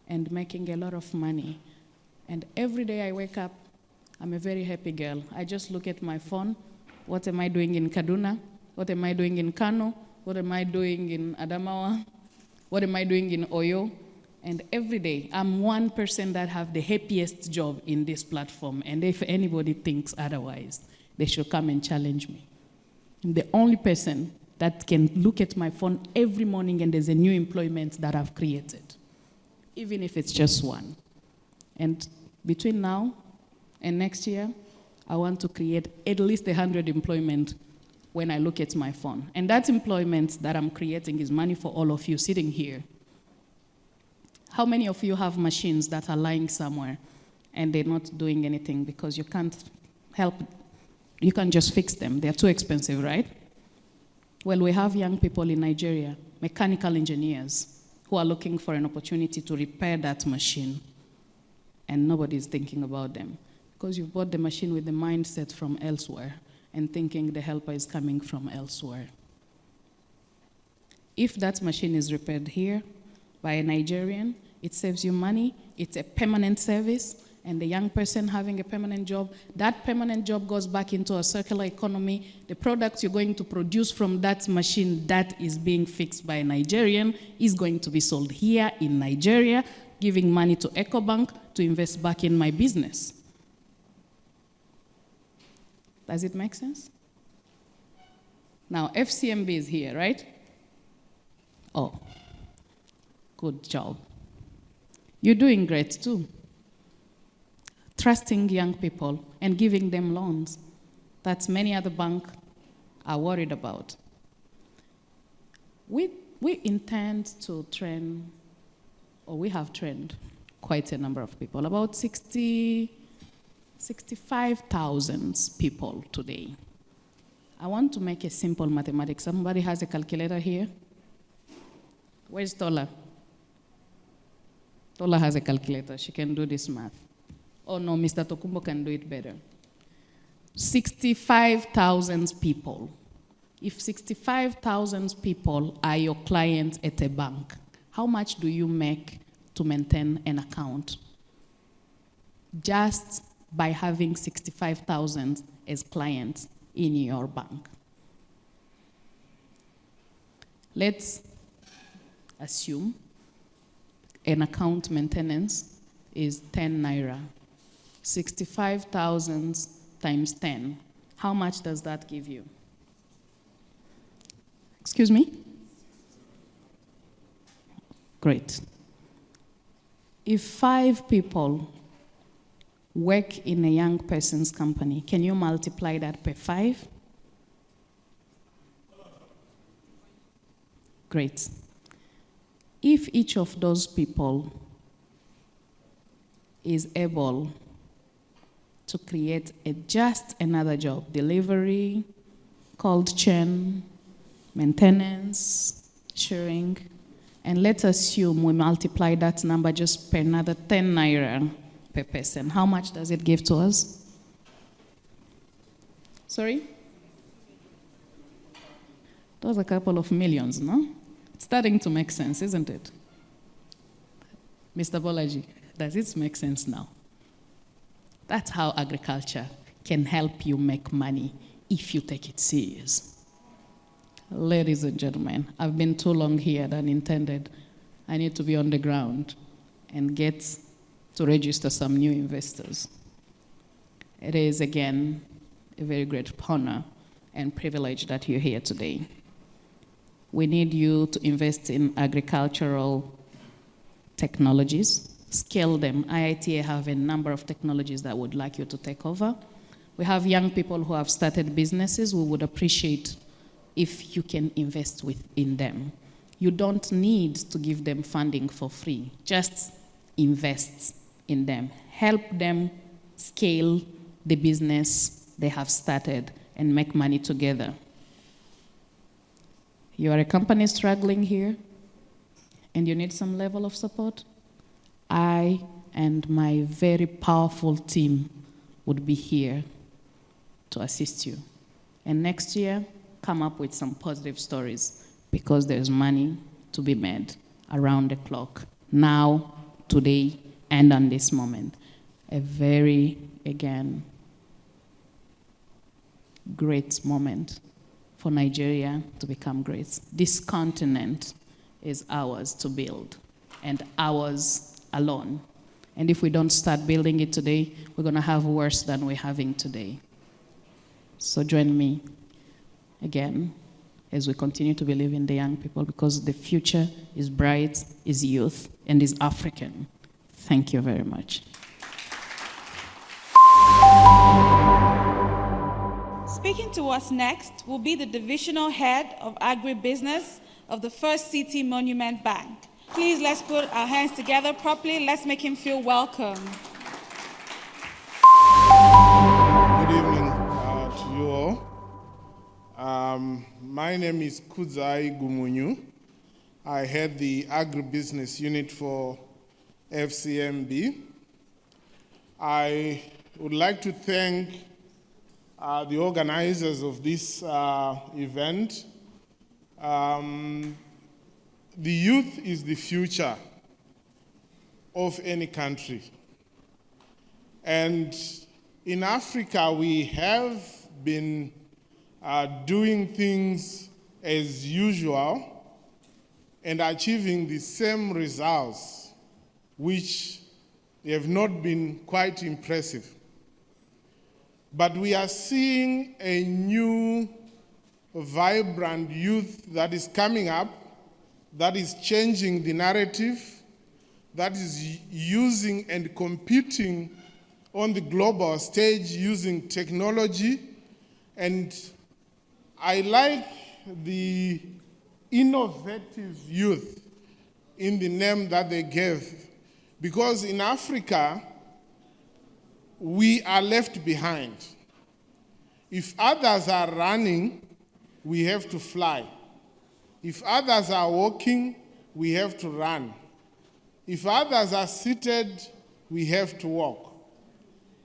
and making a lot of money. And every day I wake up, I'm a very happy girl. I just look at my phone. What am I doing in Kaduna? What am I doing in Kano? What am I doing in Adamawa? What am I doing in Oyo? And every day, I'm one person that have the happiest job in this platform. And if anybody thinks otherwise, they should come and challenge me. I'm the only person that can look at my phone every morning and there's a new employment that I've created, even if it's just one. And between now and next year, I want to create at least 100 employment when I look at my phone. And that employment that I'm creating is money for all of you sitting here. How many of you have machines that are lying somewhere and they're not doing anything because you can't help, you can't just fix them? They're too expensive, right? Well, we have young people in Nigeria, mechanical engineers, who are looking for an opportunity to repair that machine, and nobody's thinking about them because you've bought the machine with the mindset from elsewhere and thinking the helper is coming from elsewhere. If that machine is repaired here by a Nigerian, it saves you money, it's a permanent service, and the young person having a permanent job, that permanent job goes back into a circular economy. The products you're going to produce from that machine that is being fixed by a Nigerian is going to be sold here in Nigeria, giving money to EcoBank to invest back in my business. Does it make sense? Now, FCMB is here, right? Oh, good job. You're doing great too. Trusting young people and giving them loans that many other banks are worried about. We intend to train, or we have trained quite a number of people, about 65,000 people today. I want to make a simple mathematics. Somebody has a calculator here? Where's Tola? Tola has a calculator. She can do this math. Oh no, Mr. Tokumbo can do it better. 65,000 people. If 65,000 people are your clients at a bank, how much do you make to maintain an account? Just by having 65,000 as clients in your bank. Let's assume an account maintenance is 10 naira. 65,000 times 10. How much does that give you? Excuse me? Great. If 5 people work in a young person's company, can you multiply that per 5? Great. If each of those people is able to create just another job, delivery, cold chain, maintenance, sharing, and let's assume we multiply that number just per another 10 naira per person. How much does it give to us? Sorry? That was a couple of millions, no? It's starting to make sense, isn't it? Mr. Bolaji, does it make sense now? That's how agriculture can help you make money if you take it serious. Ladies and gentlemen, I've been too long here than intended. I need to be on the ground and get to register some new investors. It is, again, a very great honor and privilege that you're here today. We need you to invest in agricultural technologies, scale them. IITA have a number of technologies that would like you to take over. We have young people who have started businesses. We would appreciate if you can invest in them. You don't need to give them funding for free. Just invest in them. Help them scale the business they have started and make money together. You are a company struggling here and you need some level of support. I and my very powerful team would be here to assist you. And next year, come up with some positive stories, because there's money to be made around the clock, now, today, and on this moment. A very, again, great moment for Nigeria to become great. This continent is ours to build, and ours alone. And if we don't start building it today, we're going to have worse than we're having today. So join me again as we continue to believe in the young people, because the future is bright, is youth, and is African. Thank you very much. Speaking to us next will be the divisional head of Agribusiness of the First City Monument Bank. Please, let's put our hands together properly. Let's make him feel welcome. Good evening to you all. My name is Kudzai Gumunyu. I head the Agribusiness unit for FCMB. I would like to thank the organizers of this event. The youth is the future of any country. And in Africa, we have been doing things as usual and achieving the same results, which have not been quite impressive. But we are seeing a new, vibrant youth that is coming up, that is changing the narrative, that is using and competing on the global stage using technology. And I like the innovative youth in the name that they gave, because in Africa, we are left behind. If others are running, we have to fly. If others are walking, we have to run. If others are seated, we have to walk.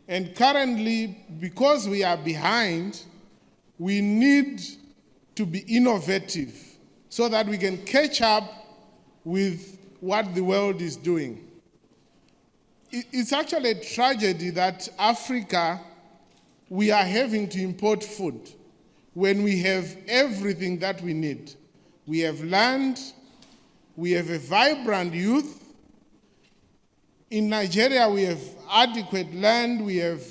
And currently, because we are behind, we need to be innovative so that we can catch up with what the world is doing. It's actually a tragedy that Africa, we are having to import food when we have everything that we need. We have land, we have a vibrant youth. In Nigeria, we have adequate land, we have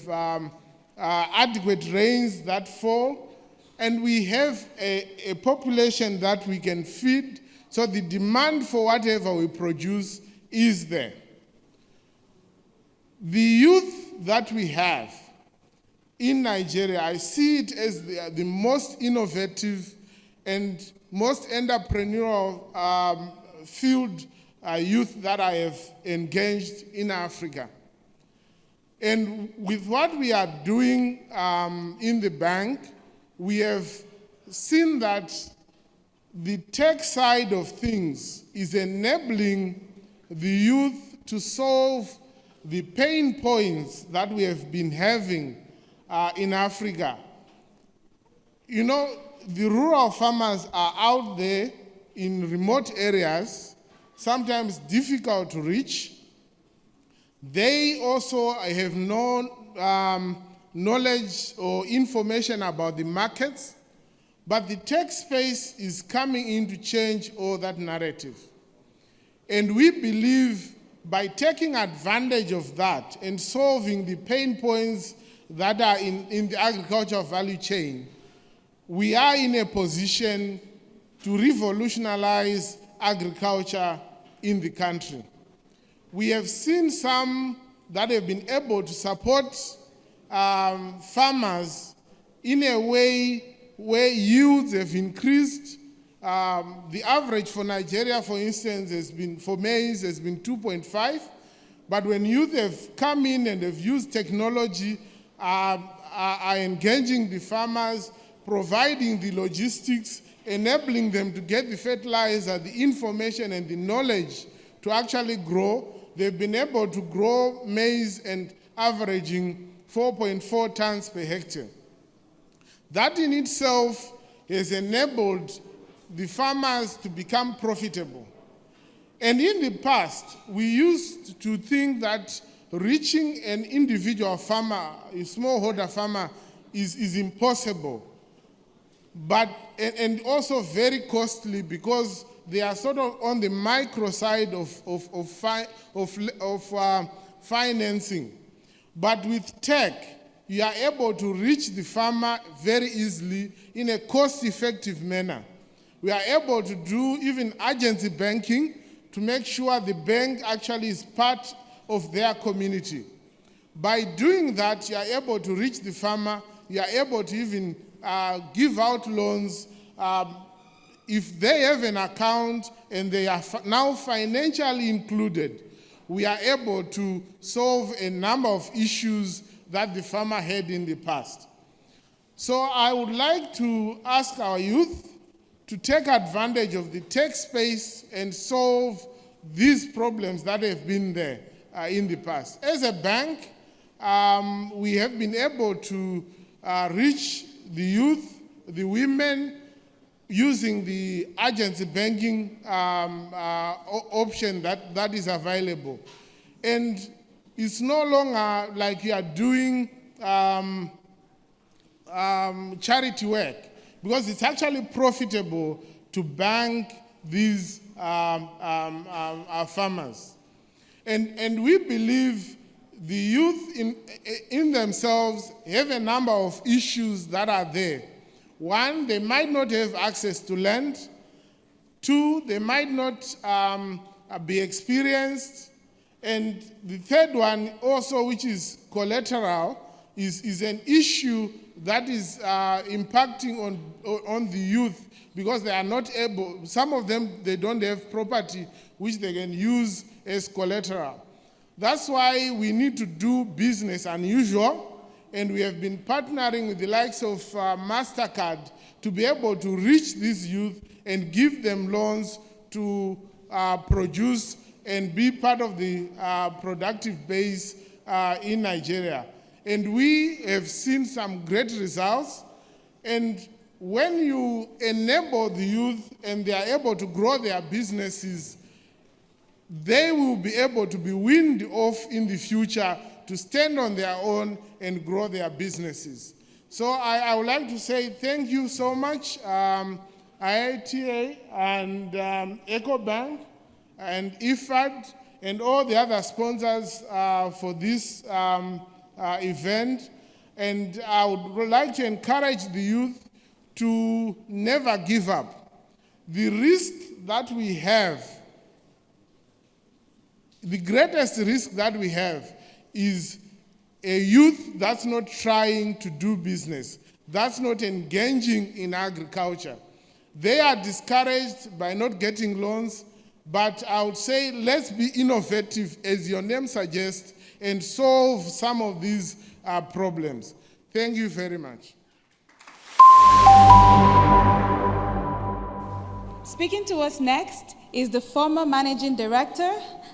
adequate rains that fall, and we have a population that we can feed, so the demand for whatever we produce is there. The youth that we have in Nigeria, I see it as the most innovative and most entrepreneurial field youth that I have engaged in Africa. And with what we are doing in the bank, we have seen that the tech side of things is enabling the youth to solve the pain points that we have been having in Africa. You know, the rural farmers are out there in remote areas, sometimes difficult to reach. They also have no knowledge or information about the markets, but the tech space is coming in to change all that narrative. And we believe by taking advantage of that and solving the pain points that are in the agricultural value chain, we are in a position to revolutionize agriculture in the country. We have seen some that have been able to support farmers in a way where yields have increased. The average for Nigeria, for instance, for maize has been 2.5. But when youth have come in and have used technology, are engaging the farmers, providing the logistics, enabling them to get the fertilizer, the information, and the knowledge to actually grow, they've been able to grow maize and averaging 4.4 tons per hectare. That in itself has enabled the farmers to become profitable. And in the past, we used to think that reaching an individual farmer, a smallholder farmer, is impossible, and also very costly because they are sort of on the micro side of financing. But with tech, you are able to reach the farmer very easily in a cost-effective manner. We are able to do even agency banking to make sure the bank actually is part of their community. By doing that, you are able to reach the farmer, you are able to even give out loans. If they have an account and they are now financially included, we are able to solve a number of issues that the farmer had in the past. So I would like to ask our youth to take advantage of the tech space and solve these problems that have been there in the past. As a bank, we have been able to reach the youth, the women, using the agency banking option that is available. And it's no longer like you are doing charity work, because it's actually profitable to bank these farmers. And we believe the youth in themselves have a number of issues that are there. One, they might not have access to land. Two, they might not be experienced. And the third one also, which is collateral, is an issue that is impacting on the youth because they are not able, some of them, they don't have property which they can use as collateral. That's why we need to do business unusual, and we have been partnering with the likes of MasterCard to be able to reach these youth and give them loans to produce and be part of the productive base in Nigeria. And we have seen some great results. And when you enable the youth and they are able to grow their businesses, they will be able to be weaned off in the future to stand on their own and grow their businesses. So I would like to say thank you so much, IITA and EcoBank and IFAD and all the other sponsors for this event. And I would like to encourage the youth to never give up. The risk that we have, the greatest risk that we have is a youth that's not trying to do business, that's not engaging in agriculture. They are discouraged by not getting loans, but I would say let's be innovative, as your name suggests, and solve some of these problems. Thank you very much. Speaking to us next is the former Managing Director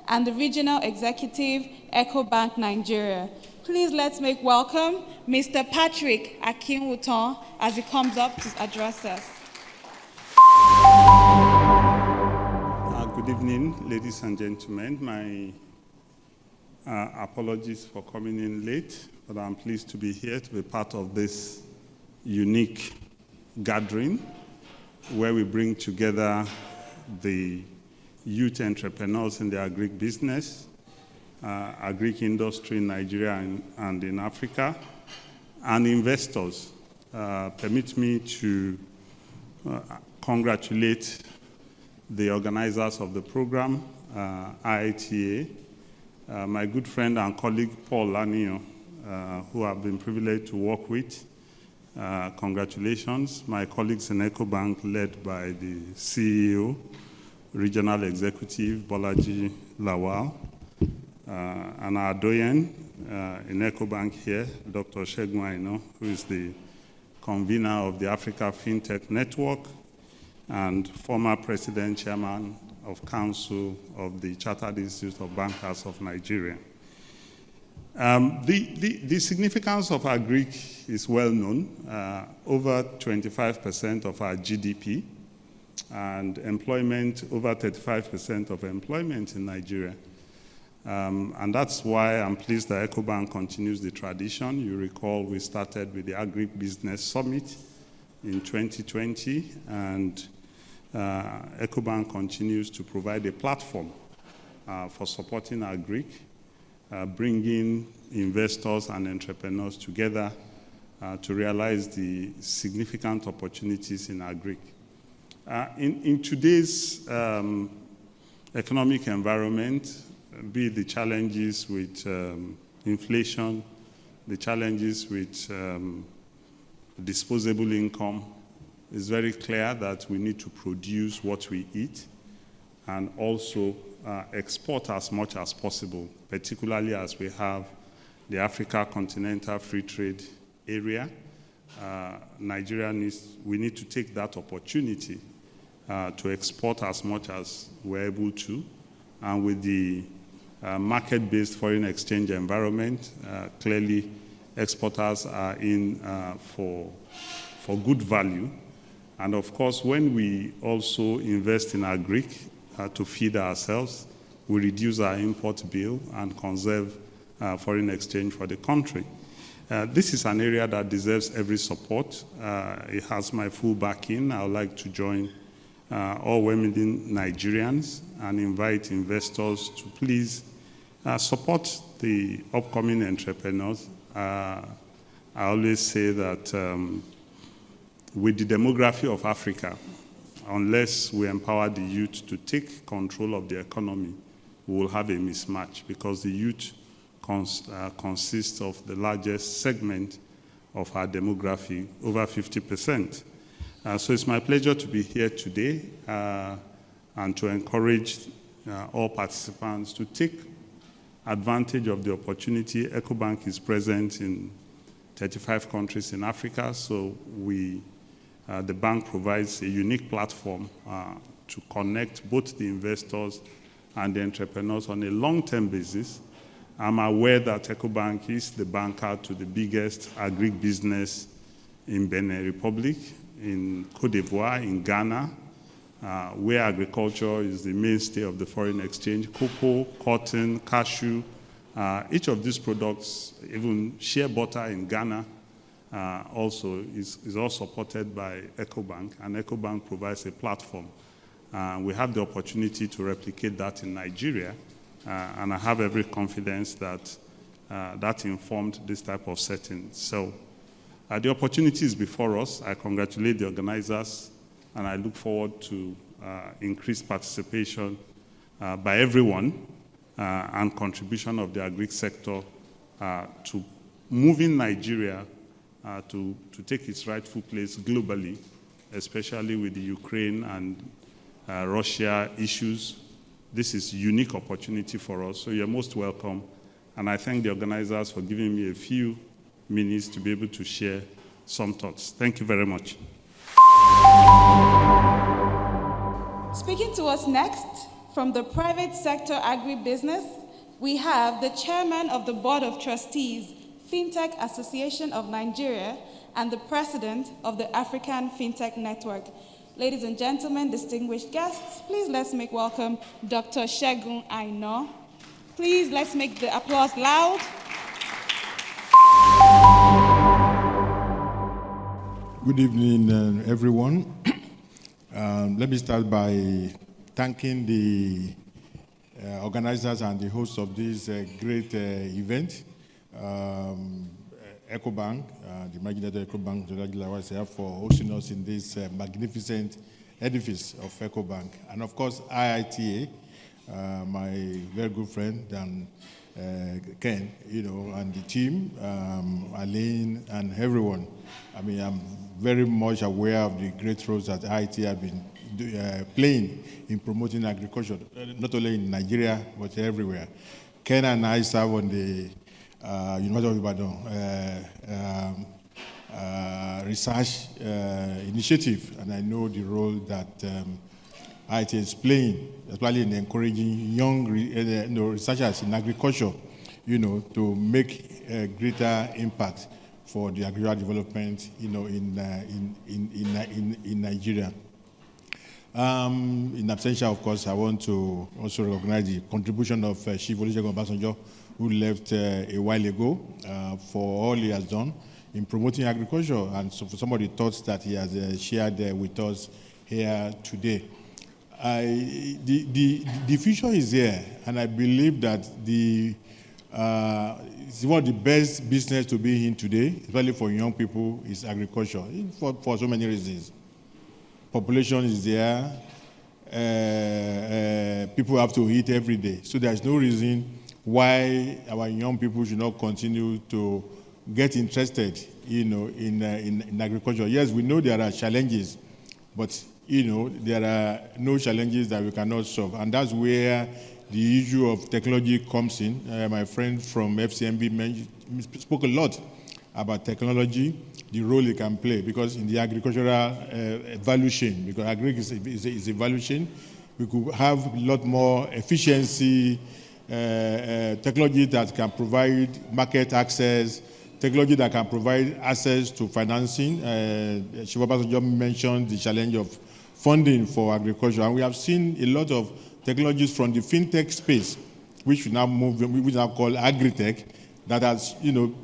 and the Regional Executive, EcoBank Nigeria. Please let's make welcome Mr. Patrick Akinwuton as he comes up to address us. Good evening, ladies and gentlemen. My apologies for coming in late, but I'm pleased to be here to be part of this unique gathering where we bring together the youth entrepreneurs in the agribusiness, agric industry in Nigeria and in Africa, and investors. Permit me to congratulate the organizers of the program, IITA, my good friend and colleague Paul Lanio, who I've been privileged to work with. Congratulations. My colleagues in EcoBank, led by the CEO, Regional Executive Bolaji Lawal, and our doyen in EcoBank here, Dr. Segun Aino, who is the convener of the Africa FinTech Network and former president chairman of Council of the Chartered Institute of Bankers of Nigeria. The significance of agric is well known. Over 25% of our GDP and employment, over 35% of employment in Nigeria. And that's why I'm pleased that EcoBank continues the tradition. You recall we started with the Agribusiness Summit in 2020, and EcoBank continues to provide a platform for supporting agric, bringing investors and entrepreneurs together to realize the significant opportunities in agric. In today's economic environment, be it the challenges with inflation, the challenges with disposable income, it's very clear that we need to produce what we eat and also export as much as possible, particularly as we have the Africa Continental Free Trade Area. We need to take that opportunity to export as much as we're able to. And with the market-based foreign exchange environment, clearly exporters are in for good value. And of course, when we also invest in agric to feed ourselves, we reduce our import bill and conserve foreign exchange for the country. This is an area that deserves every support. It has my full backing. I would like to join all well-meaning Nigerians and invite investors to please support the upcoming entrepreneurs. I always say that with the demography of Africa, unless we empower the youth to take control of the economy, we will have a mismatch, because the youth consists of the largest segment of our demography, over 50%. So it's my pleasure to be here today and to encourage all participants to take advantage of the opportunity. EcoBank is present in 35 countries in Africa, so the bank provides a unique platform to connect both the investors and the entrepreneurs on a long-term basis. I'm aware that EcoBank is the banker to the biggest agribusiness in Benin Republic, in Côte d'Ivoire, in Ghana, where agriculture is the mainstay of the foreign exchange. Cocoa, cotton, cashew, each of these products, even shea butter in Ghana, also is all supported by EcoBank, and EcoBank provides a platform. We have the opportunity to replicate that in Nigeria, and I have every confidence that that informed this type of setting. So the opportunity is before us. I congratulate the organizers, and I look forward to increased participation by everyone and contribution of the agric sector to moving Nigeria to take its rightful place globally, especially with the Ukraine and Russia issues. This is a unique opportunity for us, so you're most welcome. And I thank the organizers for giving me a few minutes to be able to share some thoughts. Thank you very much. Speaking to us next from the private sector agribusiness, we have the chairman of the Board of Trustees, FinTech Association of Nigeria, and the president of the African FinTech Network. Ladies and gentlemen, distinguished guests, please let's make welcome Dr. Segun Aino. Please let's make the applause loud. Good evening, everyone. Let me start by thanking the organizers and the hosts of this great event. EcoBank, the managing director of EcoBank, for hosting us in this magnificent edifice of EcoBank. And of course, IITA, my very good friend, and Ken, and the team, Aline, and everyone. I mean, I'm very much aware of the great roles that IT have been playing in promoting agriculture, not only in Nigeria, but everywhere. Ken and I serve on the University of Ibadan research initiative, and I know the role that IT is playing, especially in encouraging young researchers in agriculture, to make a greater impact for the agricultural development, in Nigeria. In absentia, of course, I want to also recognize the contribution of Chief Olusegun Obasanjo, who left a while ago, for all he has done in promoting agriculture, and so for some of the thoughts that he has shared with us here today. The future is here, and I believe that it's one of the best business to be in today, especially for young people, is agriculture, for so many reasons. Population is there, people have to eat every day, so there's no reason why our young people should not continue to get interested, in agriculture. Yes, we know there are challenges, but there are no challenges that we cannot solve, and that's where the issue of technology comes in. My friend from FCMB spoke a lot about technology, the role it can play, because in the agricultural value chain, because agri is a value chain, we could have a lot more efficiency, technology that can provide market access, technology that can provide access to financing. Chief Obasanjo mentioned the challenge of funding for agriculture, and we have seen a lot of technologies from the fintech space, which we now call agri-tech, that has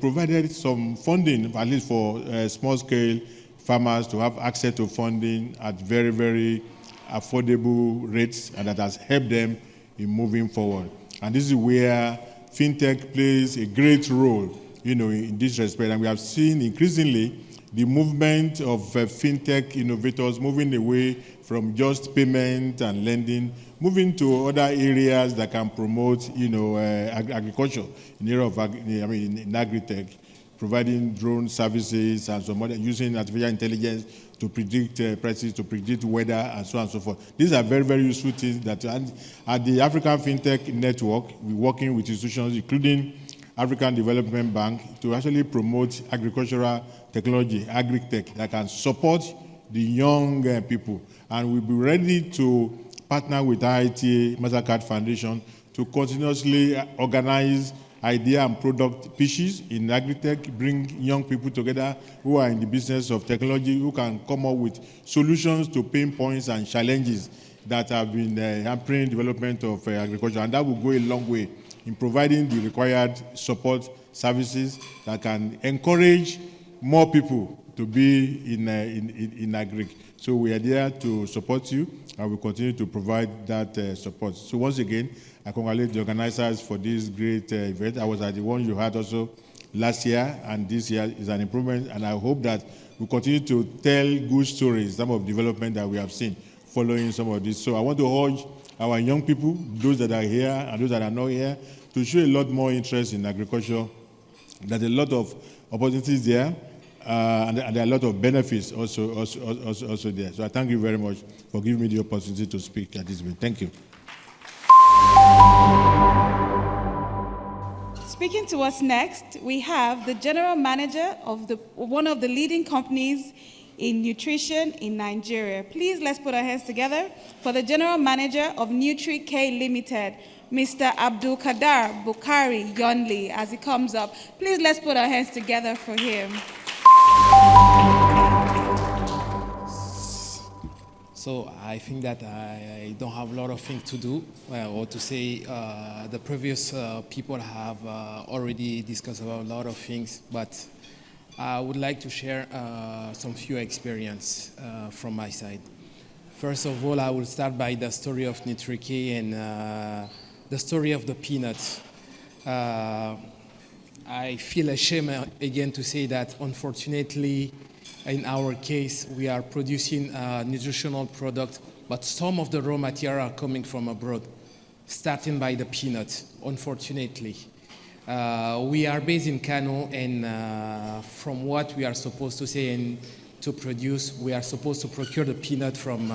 provided some funding, at least for small-scale farmers to have access to funding at very, very affordable rates, and that has helped them in moving forward. And this is where fintech plays a great role, in this respect. And we have seen increasingly the movement of fintech innovators moving away from just payment and lending, moving to other areas that can promote, agriculture in the area of, in agri-tech, providing drone services and some other, using artificial intelligence to predict prices, to predict weather, and so on and so forth. These are very, very useful things that, at the African FinTech Network, we're working with institutions, including African Development Bank, to actually promote agricultural technology, agri-tech, that can support the young people. And we'll be ready to partner with IITA Mastercard Foundation to continuously organize idea and product pitches in agri-tech, bring young people together who are in the business of technology, who can come up with solutions to pain points and challenges that have been hampering development of agriculture. And that will go a long way in providing the required support services that can encourage more people to be in agri. So we are there to support you, and we continue to provide that support. So once again, I congratulate the organizers for this great event. I was at the one you had also last year, and this year is an improvement, and I hope that we continue to tell good stories, some of development that we have seen following some of this. So I want to urge our young people, those that are here and those that are not here, to show a lot more interest in agriculture. There's a lot of opportunities there, and there are a lot of benefits also there. So I thank you very much for giving me the opportunity to speak at this meeting. Thank you. Speaking to us next, we have the general manager of one of the leading companies in nutrition in Nigeria. Please, let's put our hands together for the general manager of Nutri-K Limited, Mr. Abdul Kadar Bukhari Yonli, as he comes up. Please, let's put our hands together for him. So I think that I don't have a lot of things to do or to say. The previous people have already discussed about a lot of things, but I would like to share some few experience from my side. First of all, I will start by the story of Nutri-K and the story of the peanuts. I feel ashamed again to say that, unfortunately, in our case, we are producing a nutritional product, but some of the raw material are coming from abroad, starting by the peanut, unfortunately. We are based in Kano, and from what we are supposed to say and to produce, we are supposed to procure the peanut from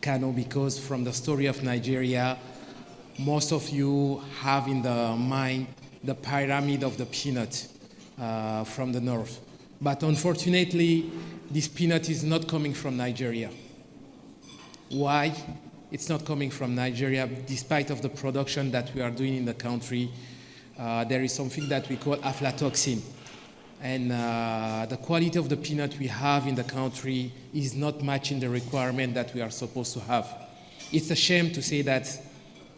Kano, because from the story of Nigeria, most of you have in the mind the pyramid of the peanut from the north. But unfortunately, this peanut is not coming from Nigeria. Why? It's not coming from Nigeria, despite of the production that we are doing in the country. There is something that we call aflatoxin. And the quality of the peanut we have in the country is not matching the requirement that we are supposed to have. It's a shame to say that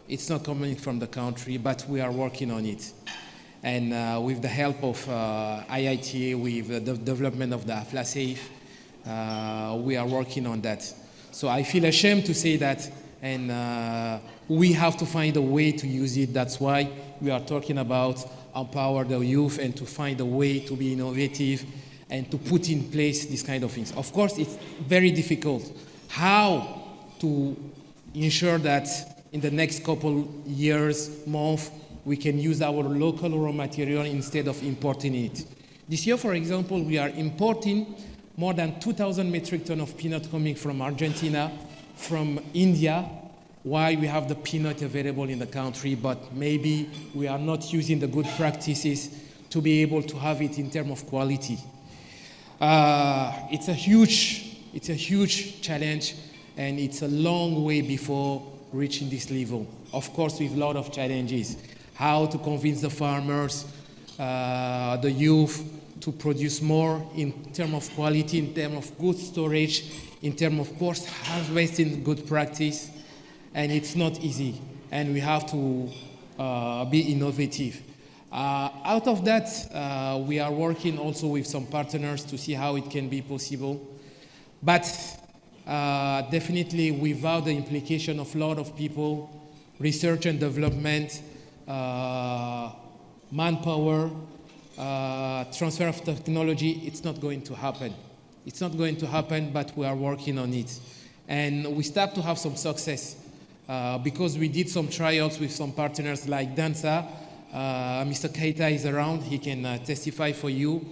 it's not coming from the country, but we are working on it. And with the help of IITA, with the development of the AflaSafe, we are working on that. So I feel ashamed to say that, and we have to find a way to use it. That's why we are talking about empower the youth and to find a way to be innovative and to put in place these kind of things. Of course, it's very difficult. How to ensure that in the next couple years, months, we can use our local raw material instead of importing it. This year, for example, we are importing more than 2,000 metric tons of peanut coming from Argentina, from India, while we have the peanut available in the country, but maybe we are not using the good practices to be able to have it in terms of quality. It's a huge challenge, and it's a long way before reaching this level. Of course, with a lot of challenges. How to convince the farmers, the youth, to produce more in terms of quality, in terms of good storage, in terms of post-harvesting good practice. And it's not easy, and we have to be innovative. Out of that, we are working also with some partners to see how it can be possible. But definitely without the implication of a lot of people, research and development, manpower, transfer of technology, it's not going to happen. It's not going to happen, but we are working on it. And we start to have some success because we did some trials with some partners like Dansa. Mr. Keita is around, he can testify for you.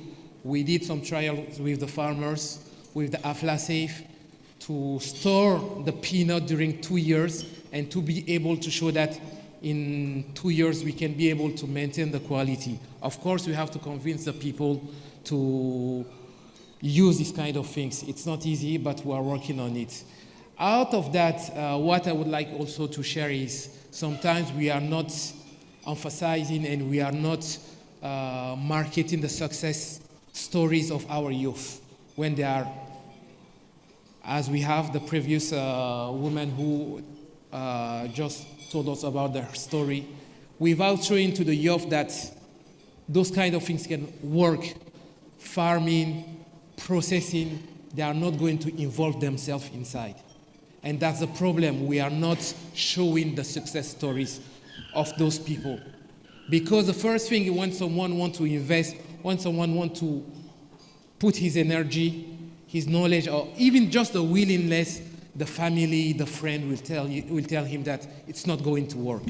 We did some trials with the farmers, with the AflaSafe, to store the peanut during 2 years and to be able to show that in 2 years we can be able to maintain the quality. Of course, we have to convince the people to use these kind of things. It's not easy, but we are working on it. Out of that, what I would like also to share is sometimes we are not emphasizing and we are not marketing the success stories of our youth when they are, as we have the previous woman who just told us about their story, without showing to the youth that those kind of things can work. Farming, processing, they are not going to involve themselves inside. And that's the problem. We are not showing the success stories of those people. Because the first thing, when someone wants to invest, when someone wants to put his energy, his knowledge, or even just the willingness, the family, the friend will tell him that it's not going to work.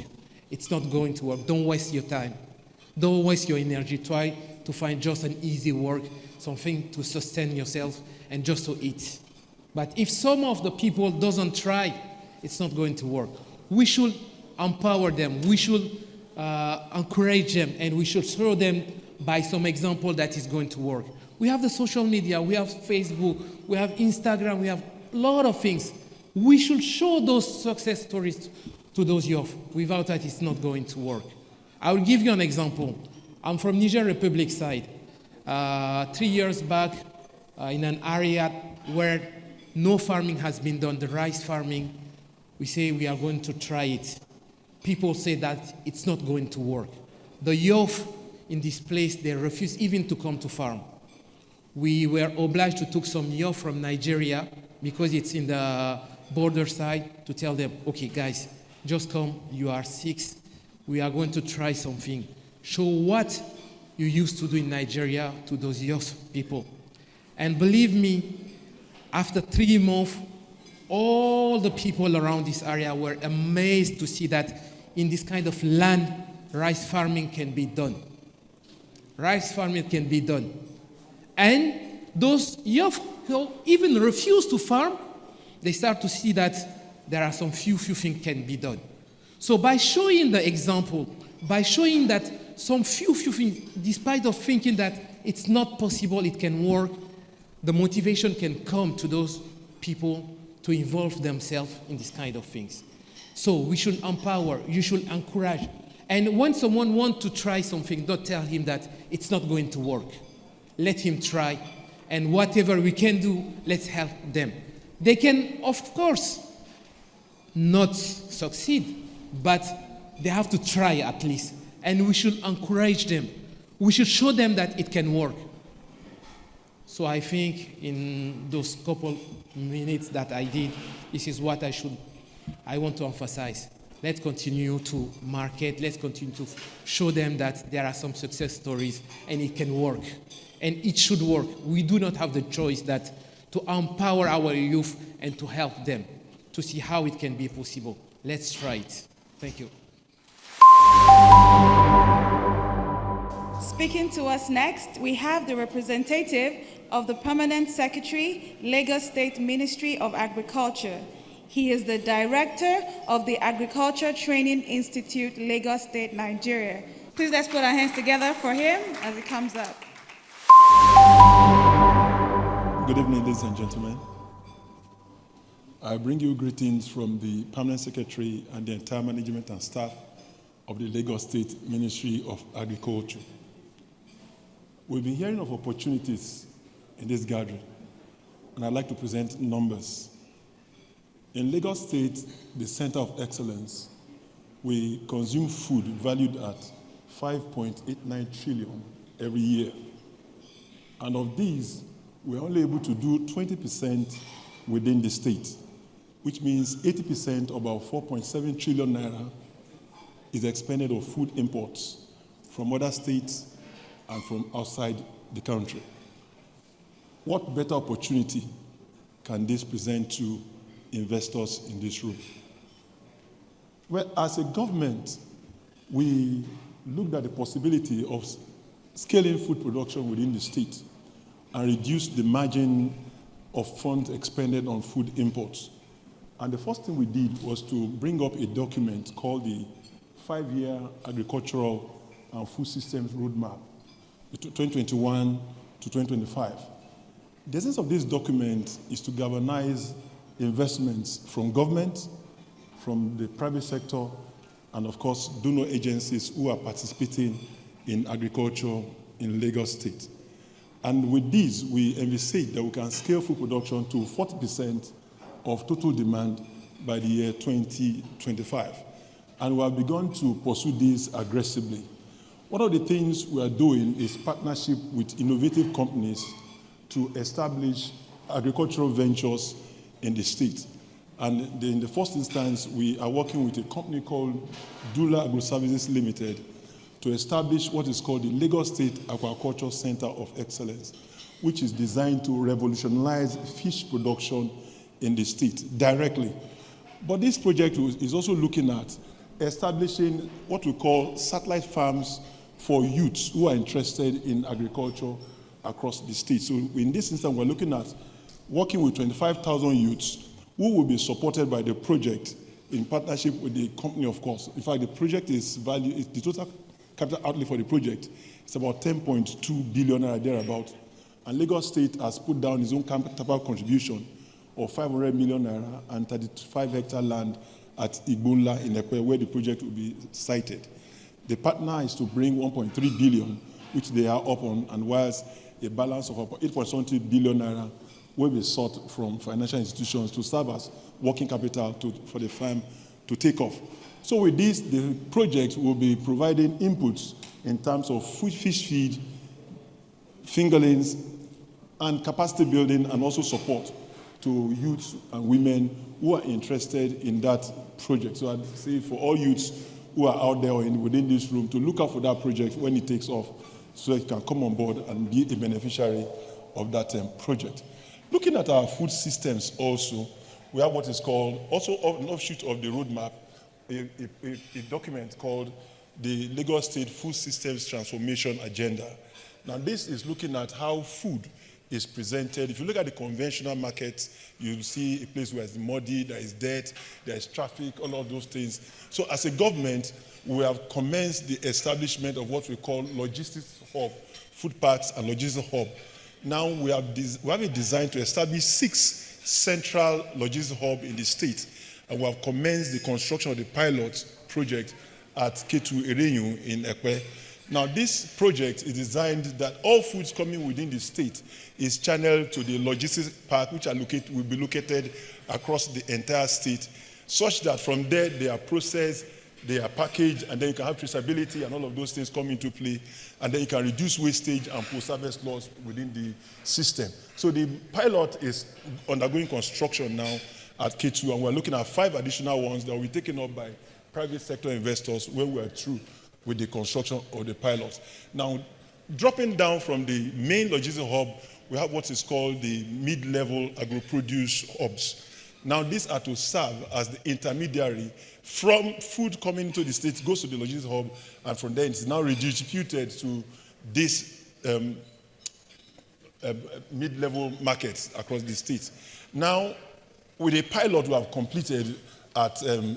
It's not going to work. Don't waste your time. Don't waste your energy. Try to find just an easy work, something to sustain yourself and just to eat. But if some of the people doesn't try, it's not going to work. We should empower them. We should encourage them, and we should show them by some example that is going to work. We have the social media, we have Facebook, we have Instagram, we have a lot of things. We should show those success stories to those youth. Without that, it's not going to work. I will give you an example. I'm from Niger Republic side. 3 years back, in an area where no farming has been done, the rice farming, we say we are going to try it. People say that it's not going to work. The youth in this place, they refuse even to come to farm. We were obliged to take some youth from Nigeria because it's in the border side to tell them, okay, guys, just come, you are 6. We are going to try something. Show what you used to do in Nigeria to those youth people. And believe me, after 3 months, all the people around this area were amazed to see that in this kind of land rice farming can be done. Rice farming can be done. And those youth who even refuse to farm, they start to see that there are some few things can be done. So by showing the example, by showing that some few things, despite of thinking that it's not possible, it can work, the motivation can come to those people to involve themselves in this kind of things. So we should empower, you should encourage. And when someone wants to try something, don't tell him that it's not going to work. Let him try, and whatever we can do, let's help them. They can, of course, not succeed, but they have to try at least. And we should encourage them. We should show them that it can work. So I think in those couple minutes that I did, this is what I want to emphasize. Let's continue to market. Let's continue to show them that there are some success stories and it can work. And it should work. We do not have the choice that to empower our youth and to help them to see how it can be possible. Let's try it. Thank you. Speaking to us next, we have the representative of the Permanent Secretary, Lagos State Ministry of Agriculture. He is the director of the Agriculture Training Institute, Lagos State, Nigeria. Please let's put our hands together for him as he comes up. Good evening, ladies and gentlemen. I bring you greetings from the Permanent Secretary and the entire management and staff of the Lagos State Ministry of Agriculture. We've been hearing of opportunities in this gathering, and I'd like to present numbers. In Lagos State, the Center of Excellence, we consume food valued at 5.89 trillion every year. And of these, we're only able to do 20% within the state, which means 80%, about 4.7 trillion naira, is expended on food imports from other states and from outside the country. What better opportunity can this present to investors in this room? Well, as a government, we looked at the possibility of scaling food production within the state and reduce the margin of funds expended on food imports. And the first thing we did was to bring up a document called the 5-year Agricultural and Food Systems Roadmap, 2021 to 2025. The essence of this document is to galvanize investments from government, from the private sector, and of course, donor agencies who are participating in agriculture in Lagos State. And with this, we envisage that we can scale food production to 40% of total demand by the year 2025. And we have begun to pursue this aggressively. One of the things we are doing is partnership with innovative companies to establish agricultural ventures in the state. And in the first instance, we are working with a company called Dula Agro-Services Limited to establish what is called the Lagos State Aquaculture Center of Excellence, which is designed to revolutionize fish production in the state directly. But this project is also looking at establishing what we call satellite farms for youths who are interested in agriculture across the state. So in this instance, we're looking at working with 25,000 youths who will be supported by the project in partnership with the company, of course. In fact, the project is valued, the total capital outlay for the project is about 10.2 billion naira thereabout. And Lagos State has put down its own capital contribution of 500 million naira and 35-hectare land at Igbunla in Ekwe, where the project will be sited. The partner is to bring 1.3 billion, which they are up on, and whilst a balance of about 8.70 billion naira will be sought from financial institutions to serve as working capital for the farm to take off. So with this, the project will be providing inputs in terms of fish feed, fingerlings, and capacity building, and also support to youths and women who are interested in that project. So I'd say for all youths who are out there or within this room to look out for that project when it takes off so it can come on board and be a beneficiary of that project. Looking at our food systems also, we have what is called, also an offshoot of the roadmap, a document called the Lagos State Food Systems Transformation Agenda. Now, this is looking at how food is presented. If you look at the conventional market, you'll see a place where it's muddy, there is dirt, there is traffic, all of those things. So as a government, we have commenced the establishment of what we call logistics hub, food parks and logistics hub. Now we have a design to establish 6 central logistics hub in the state, and we have commenced the construction of the pilot project at Ketu Erenyu in Ekpe. Now, this project is designed that all foods coming within the state is channeled to the logistics park, which will be located across the entire state, such that from there they are processed, they are packaged, and then you can have traceability and all of those things come into play, and then you can reduce wastage and post-harvest loss within the system. So the pilot is undergoing construction now at K2, and we're looking at 5 additional ones that will be taken up by private sector investors when we are through with the construction of the pilots. Now, dropping down from the main logistics hub, we have what is called the mid-level agro-produce hubs. Now, these are to serve as the intermediary from food coming into the state, goes to the logistics hub, and from there it's now redistributed to these mid-level markets across the state. Now, with a pilot we have completed at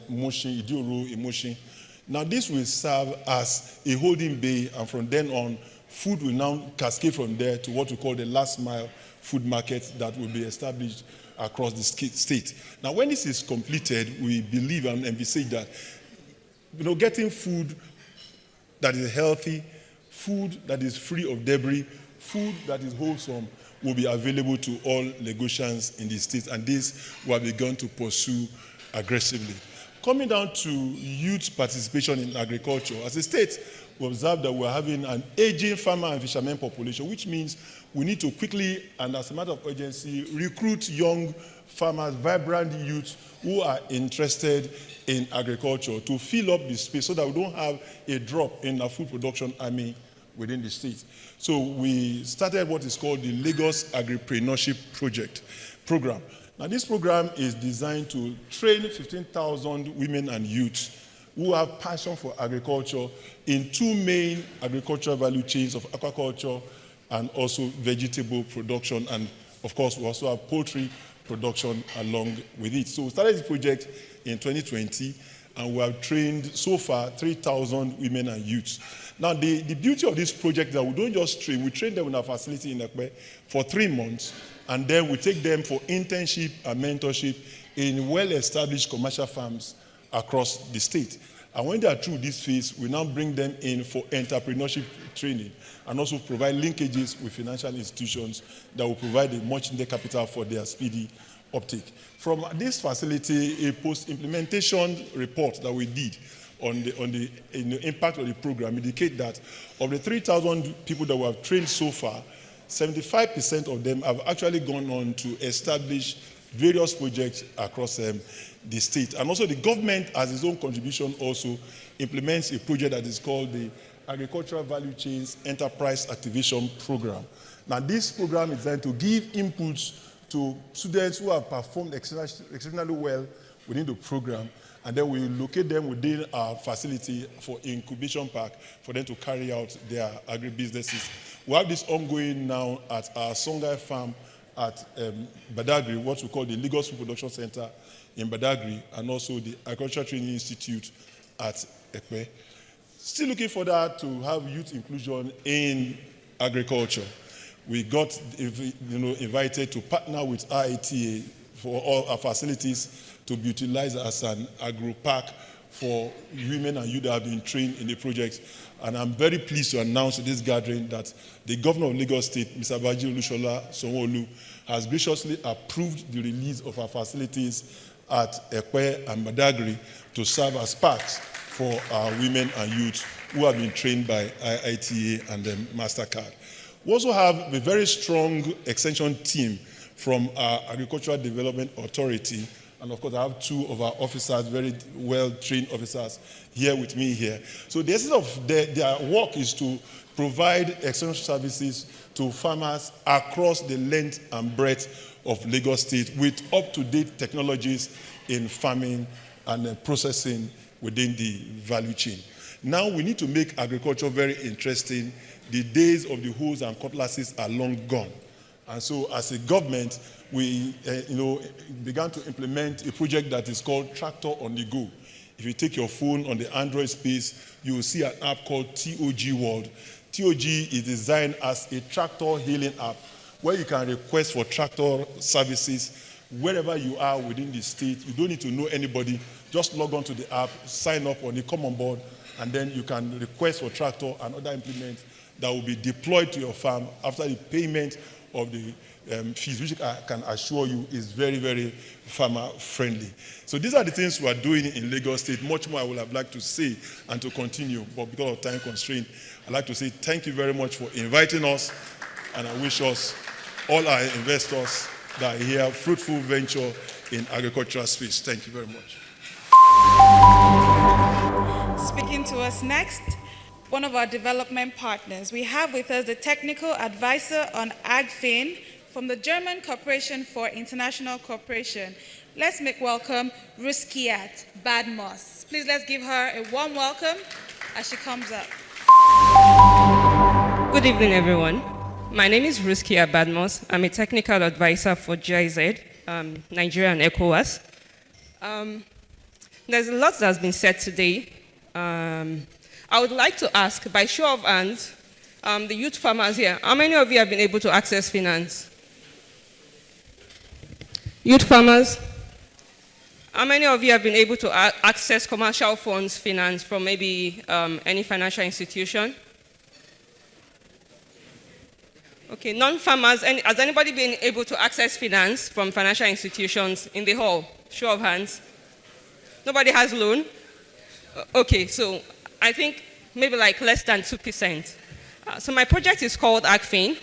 Moshin, Idioro in Moshin, now this will serve as a holding bay, and from then on, food will now cascade from there to what we call the last mile food market that will be established across the state. Now, when this is completed, we believe and envisage that, getting food that is healthy, food that is free of debris, food that is wholesome will be available to all Lagosians in the state, and this we have begun to pursue aggressively. Coming down to youth participation in agriculture, as a state, we observe that we're having an aging farmer and fishermen population, which means we need to quickly, and as a matter of urgency, recruit young farmers, vibrant youth who are interested in agriculture to fill up the space so that we don't have a drop in our food production army within the state. So we started what is called the Lagos Agripreneurship Program. Now, this program is designed to train 15,000 women and youths who have passion for agriculture in 2 main agricultural value chains of aquaculture and also vegetable production. And of course, we also have poultry production along with it. So we started this project in 2020, and we have trained so far 3,000 women and youths. Now, the beauty of this project is that we don't just train, we train them in our facility in Ekpe for 3 months, and then we take them for internship and mentorship in well-established commercial farms across the state. And when they are through this phase, we now bring them in for entrepreneurship training and also provide linkages with financial institutions that will provide a much needed capital for their speedy uptake. From this facility, a post-implementation report that we did on the impact of the program indicate that of the 3,000 people that we have trained so far, 75% of them have actually gone on to establish various projects across the state. And also the government, as its own contribution, also implements a project that is called the Agricultural Value Chains Enterprise Activation Program. Now, this program is designed to give inputs to students who have performed exceptionally well within the program, and then we locate them within our facility for incubation park for them to carry out their agribusinesses. We have this ongoing now at our Songhai farm at Badagry, what we call the Lagos Food Production Center in Badagry, and also the Agricultural Training Institute at Ekpe. Still looking for that to have youth inclusion in agriculture. We got invited to partner with IITA for all our facilities to be utilized as an agro park for women and youth that have been trained in the project. And I'm very pleased to announce at this gathering that the governor of Lagos State, Mr. Baji Olushola Sanwo-Olu, has graciously approved the release of our facilities at Ekpe and Badagry to serve as parks for our women and youth who have been trained by IITA and MasterCard. We also have a very strong extension team from our Agricultural Development Authority, and of course I have 2 of our officers, very well-trained officers, here with me here. So the essence of their work is to provide extension services to farmers across the length and breadth of Lagos State with up-to-date technologies in farming and processing within the value chain. Now we need to make agriculture very interesting. The days of the hoes and cutlasses are long gone. And so as a government, we began to implement a project that is called Tractor on the Go. If you take your phone on the Android space, you will see an app called TOG World. TOG is designed as a tractor hailing app where you can request for tractor services wherever you are within the state. You don't need to know anybody. Just log on to the app, sign up on it, come on board, and then you can request for tractor and other implements that will be deployed to your farm after the payment of the fees, which I can assure you is very, very farmer friendly. So these are the things we are doing in Lagos State. Much more I would have liked to say and to continue, but because of time constraint, I'd like to say thank you very much for inviting us, and I wish us, all our investors that are here, fruitful venture in agricultural space. Thank you very much. Speaking to us next, one of our development partners. We have with us the technical advisor on AgFin from the German Corporation for International Cooperation. Let's make welcome Ruskiat Badmos. Please let's give her a warm welcome as she comes up. Good evening, everyone. My name is Ruskiat Badmos. I'm a technical advisor for GIZ, Nigeria and ECOWAS. There's a lot that has been said today. I would like to ask, by show of hands, the youth farmers here, how many of you have been able to access finance? Youth farmers, how many of you have been able to access commercial funds finance from maybe any financial institution? Okay, non-farmers, has anybody been able to access finance from financial institutions in the hall? Show of hands. Nobody has loan? Okay, so I think maybe like less than 2%. So my project is called AgFin.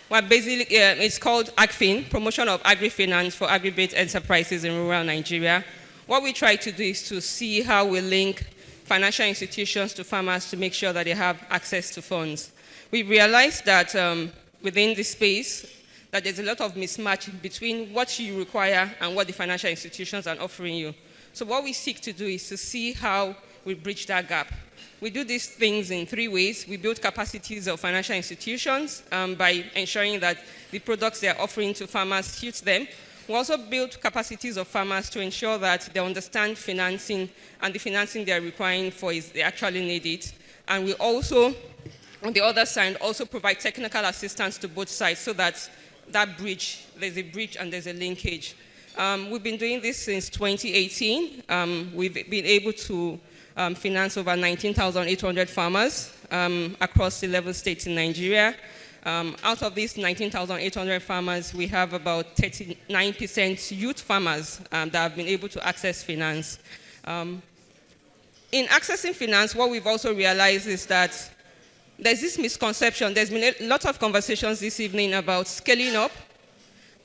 Well, basically, it's called AgFin, Promotion of Agri-Finance for Agri-Based Enterprises in Rural Nigeria. What we try to do is to see how we link financial institutions to farmers to make sure that they have access to funds. We realized that within this space, that there's a lot of mismatch between what you require and what the financial institutions are offering you. So what we seek to do is to see how we bridge that gap. We do these things in 3 ways. We build capacities of financial institutions by ensuring that the products they are offering to farmers suits them. We also build capacities of farmers to ensure that they understand financing and the financing they are requiring for is they actually need it. And we also, on the other side, also provide technical assistance to both sides so that there's a bridge and there's a linkage. We've been doing this since 2018. We've been able to finance over 19,800 farmers across 11 states in Nigeria. Out of these 19,800 farmers, we have about 39% youth farmers that have been able to access finance. In accessing finance, what we've also realized is that there's this misconception. There's been a lot of conversations this evening about scaling up,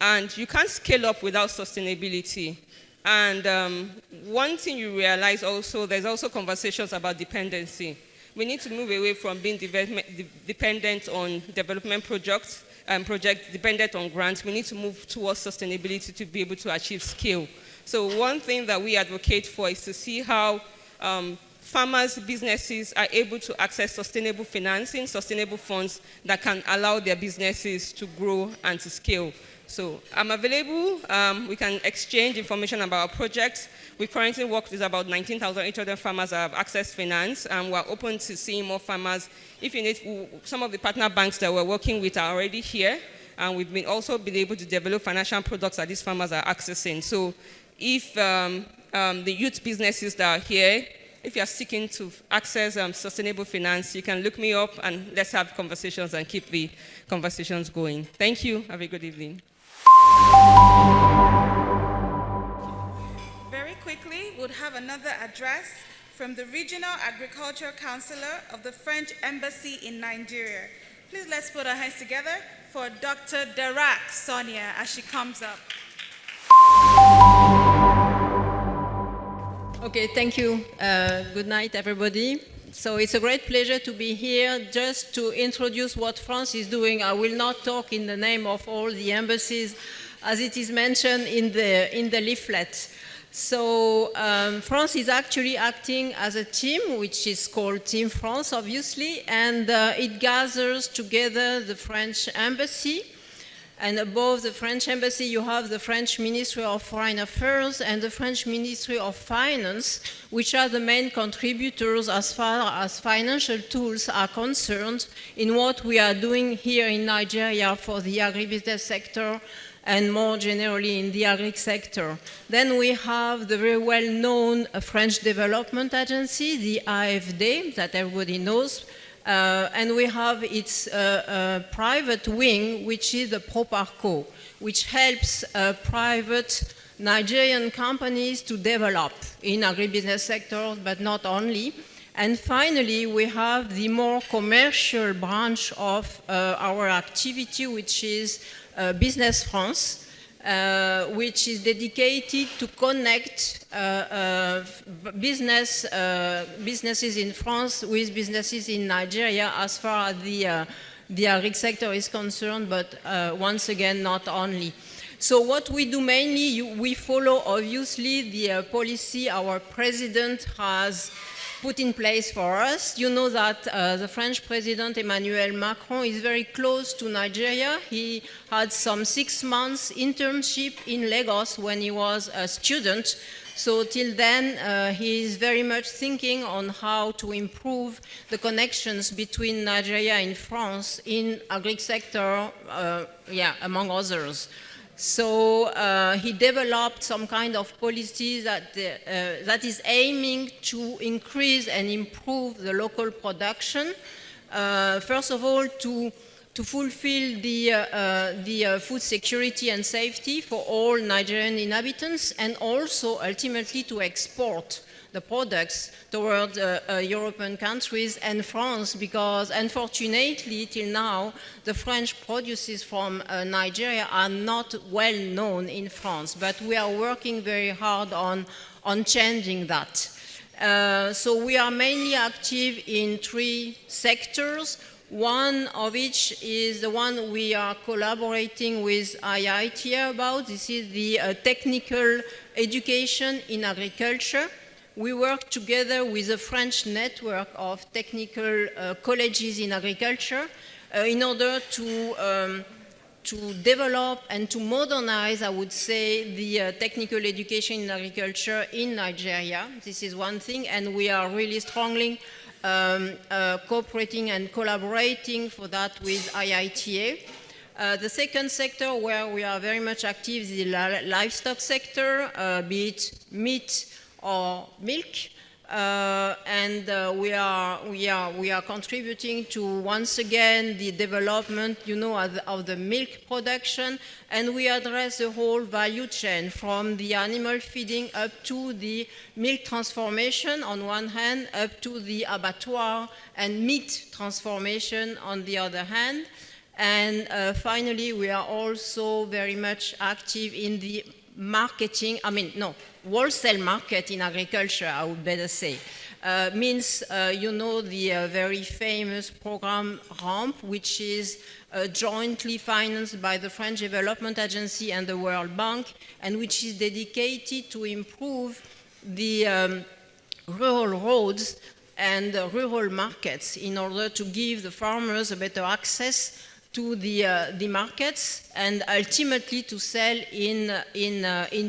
and you can't scale up without sustainability. And one thing you realize also, there's also conversations about dependency. We need to move away from being dependent on development projects, dependent on grants. We need to move towards sustainability to be able to achieve scale. So one thing that we advocate for is to see how farmers, businesses are able to access sustainable financing, sustainable funds that can allow their businesses to grow and to scale. So I'm available. We can exchange information about our projects. We currently work with about 19,800 farmers that have accessed finance, and we're open to seeing more farmers. If you need, some of the partner banks that we're working with are already here, and we've also been able to develop financial products that these farmers are accessing. So if the youth businesses that are here, if you're seeking to access sustainable finance, you can look me up and let's have conversations and keep the conversations going. Thank you. Have a good evening. Very quickly, we'll have another address from the Regional Agriculture Counselor of the French Embassy in Nigeria. Please let's put our hands together for Dr. Darak Sonia as she comes up. Okay, thank you. Good night, everybody. So it's a great pleasure to be here just to introduce what France is doing. I will not talk in the name of all the embassies as it is mentioned in the leaflet. So France is actually acting as a team, which is called Team France, obviously, and it gathers together the French embassy. And above the French embassy, you have the French Ministry of Foreign Affairs and the French Ministry of Finance, which are the main contributors as far as financial tools are concerned in what we are doing here in Nigeria for the agribusiness sector and more generally in the agri sector. Then we have the very well-known French Development Agency, the AFD, that everybody knows, and we have its private wing, which is the Proparco, which helps private Nigerian companies to develop in agribusiness sector, but not only. And finally, we have the more commercial branch of our activity, which is Business France, which is dedicated to connect businesses in France with businesses in Nigeria as far as the agri sector is concerned, but once again, not only. So what we do mainly, we follow obviously the policy our president has put in place for us. You know that the French President Emmanuel Macron is very close to Nigeria. He had some 6 months internship in Lagos when he was a student. So till then, he is very much thinking on how to improve the connections between Nigeria and France in agri sector, among others. So he developed some kind of policy that is aiming to increase and improve the local production. First of all, to fulfill the food security and safety for all Nigerian inhabitants, and also ultimately to export the products towards European countries and France, because unfortunately till now the French produces from Nigeria are not well known in France, but we are working very hard on changing that. So we are mainly active in 3 sectors. One of which is the one we are collaborating with IIT about. This is the technical education in agriculture. We work together with a French network of technical colleges in agriculture in order to develop and to modernize, I would say, the technical education in agriculture in Nigeria. This is one thing, and we are really strongly cooperating and collaborating for that with IITA. The second sector where we are very much active is the livestock sector, be it meat or milk, and we are contributing to, once again, the development, of the milk production, and we address the whole value chain from the animal feeding up to the milk transformation on one hand, up to the abattoir and meat transformation on the other hand. And finally, we are also very much active in the wholesale market in agriculture, I would better say. Means, the very famous program RAMP, which is jointly financed by the French Development Agency and the World Bank, and which is dedicated to improve the rural roads and rural markets in order to give the farmers a better access to the markets and ultimately to sell in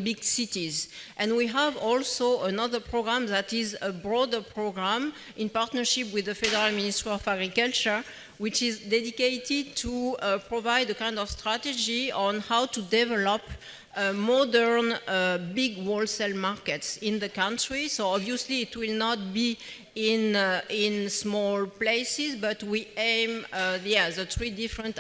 big cities. And we have also another program that is a broader program in partnership with the Federal Ministry of Agriculture, which is dedicated to provide a kind of strategy on how to develop modern big wholesale markets in the country. So obviously it will not be in small places, but we aim, the 3 different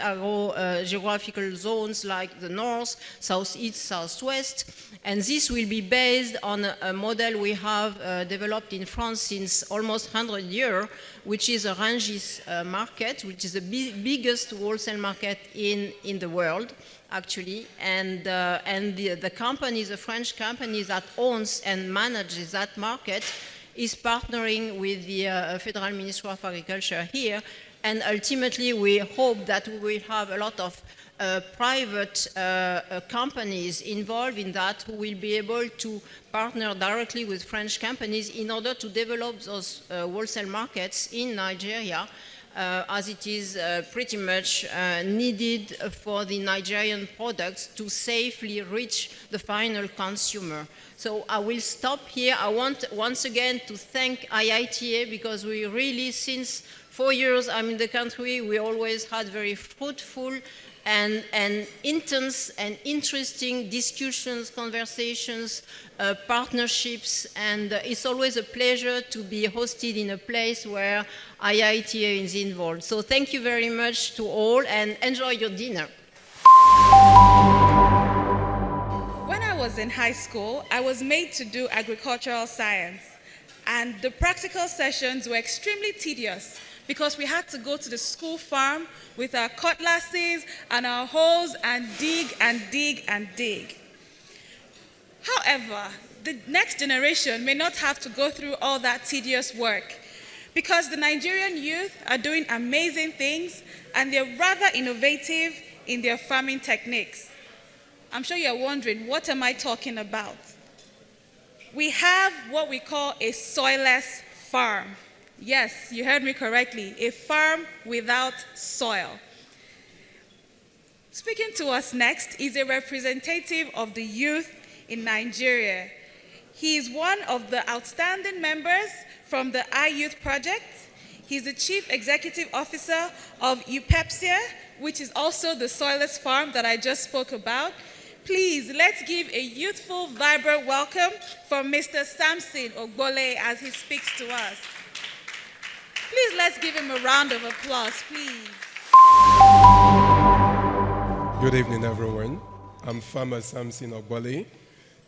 geographical zones like the north, southeast, southwest, and this will be based on a model we have developed in France since almost 100 years, which is a Rungis market, which is the biggest wholesale market in the world, actually, and the companies, the French company that owns and manages that market is partnering with the Federal Ministry of Agriculture here, and ultimately we hope that we will have a lot of private companies involved in that who will be able to partner directly with French companies in order to develop those wholesale markets in Nigeria, as it is pretty much needed for the Nigerian products to safely reach the final consumer. So I will stop here. I want once again to thank IITA, because we really, since 4 years I'm in the country, we always had very fruitful and intense and interesting discussions, conversations, partnerships, and it's always a pleasure to be hosted in a place where IITA is involved. So thank you very much to all, and enjoy your dinner. When I was in high school, I was made to do agricultural science, and the practical sessions were extremely tedious because we had to go to the school farm with our cutlasses and our hoes and dig and dig and dig. However, the next generation may not have to go through all that tedious work, because the Nigerian youth are doing amazing things and they're rather innovative in their farming techniques. I'm sure you're wondering, what am I talking about? We have what we call a soilless farm. Yes, you heard me correctly, a farm without soil. Speaking to us next is a representative of the youth in Nigeria. He is one of the outstanding members from the iYouth Project. He's the Chief Executive Officer of UPEPSIA, which is also the soilless farm that I just spoke about. Please, let's give a youthful, vibrant welcome for Mr. Samson Ogbole as he speaks to us. Please, let's give him a round of applause, please. Good evening, everyone. I'm Farmer Samson Ogbole,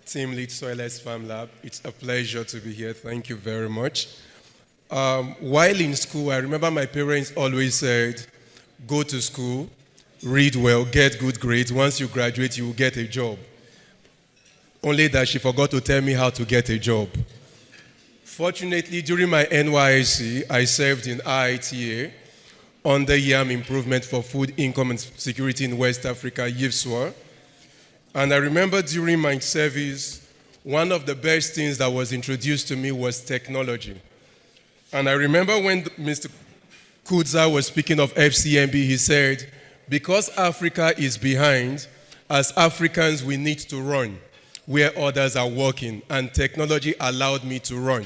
Team Lead Soilless Farm Lab. It's a pleasure to be here. Thank you very much. While in school, I remember my parents always said, go to school, read well, get good grades. Once you graduate, you will get a job. Only that she forgot to tell me how to get a job. Fortunately, during my NYSC, I served in IITA under YAM Improvement for Food, Income and Security in West Africa, YIFSWA. And I remember during my service, one of the best things that was introduced to me was technology. And I remember when Mr. Kudza was speaking of FCMB, he said, because Africa is behind, as Africans, we need to run where others are walking, and technology allowed me to run.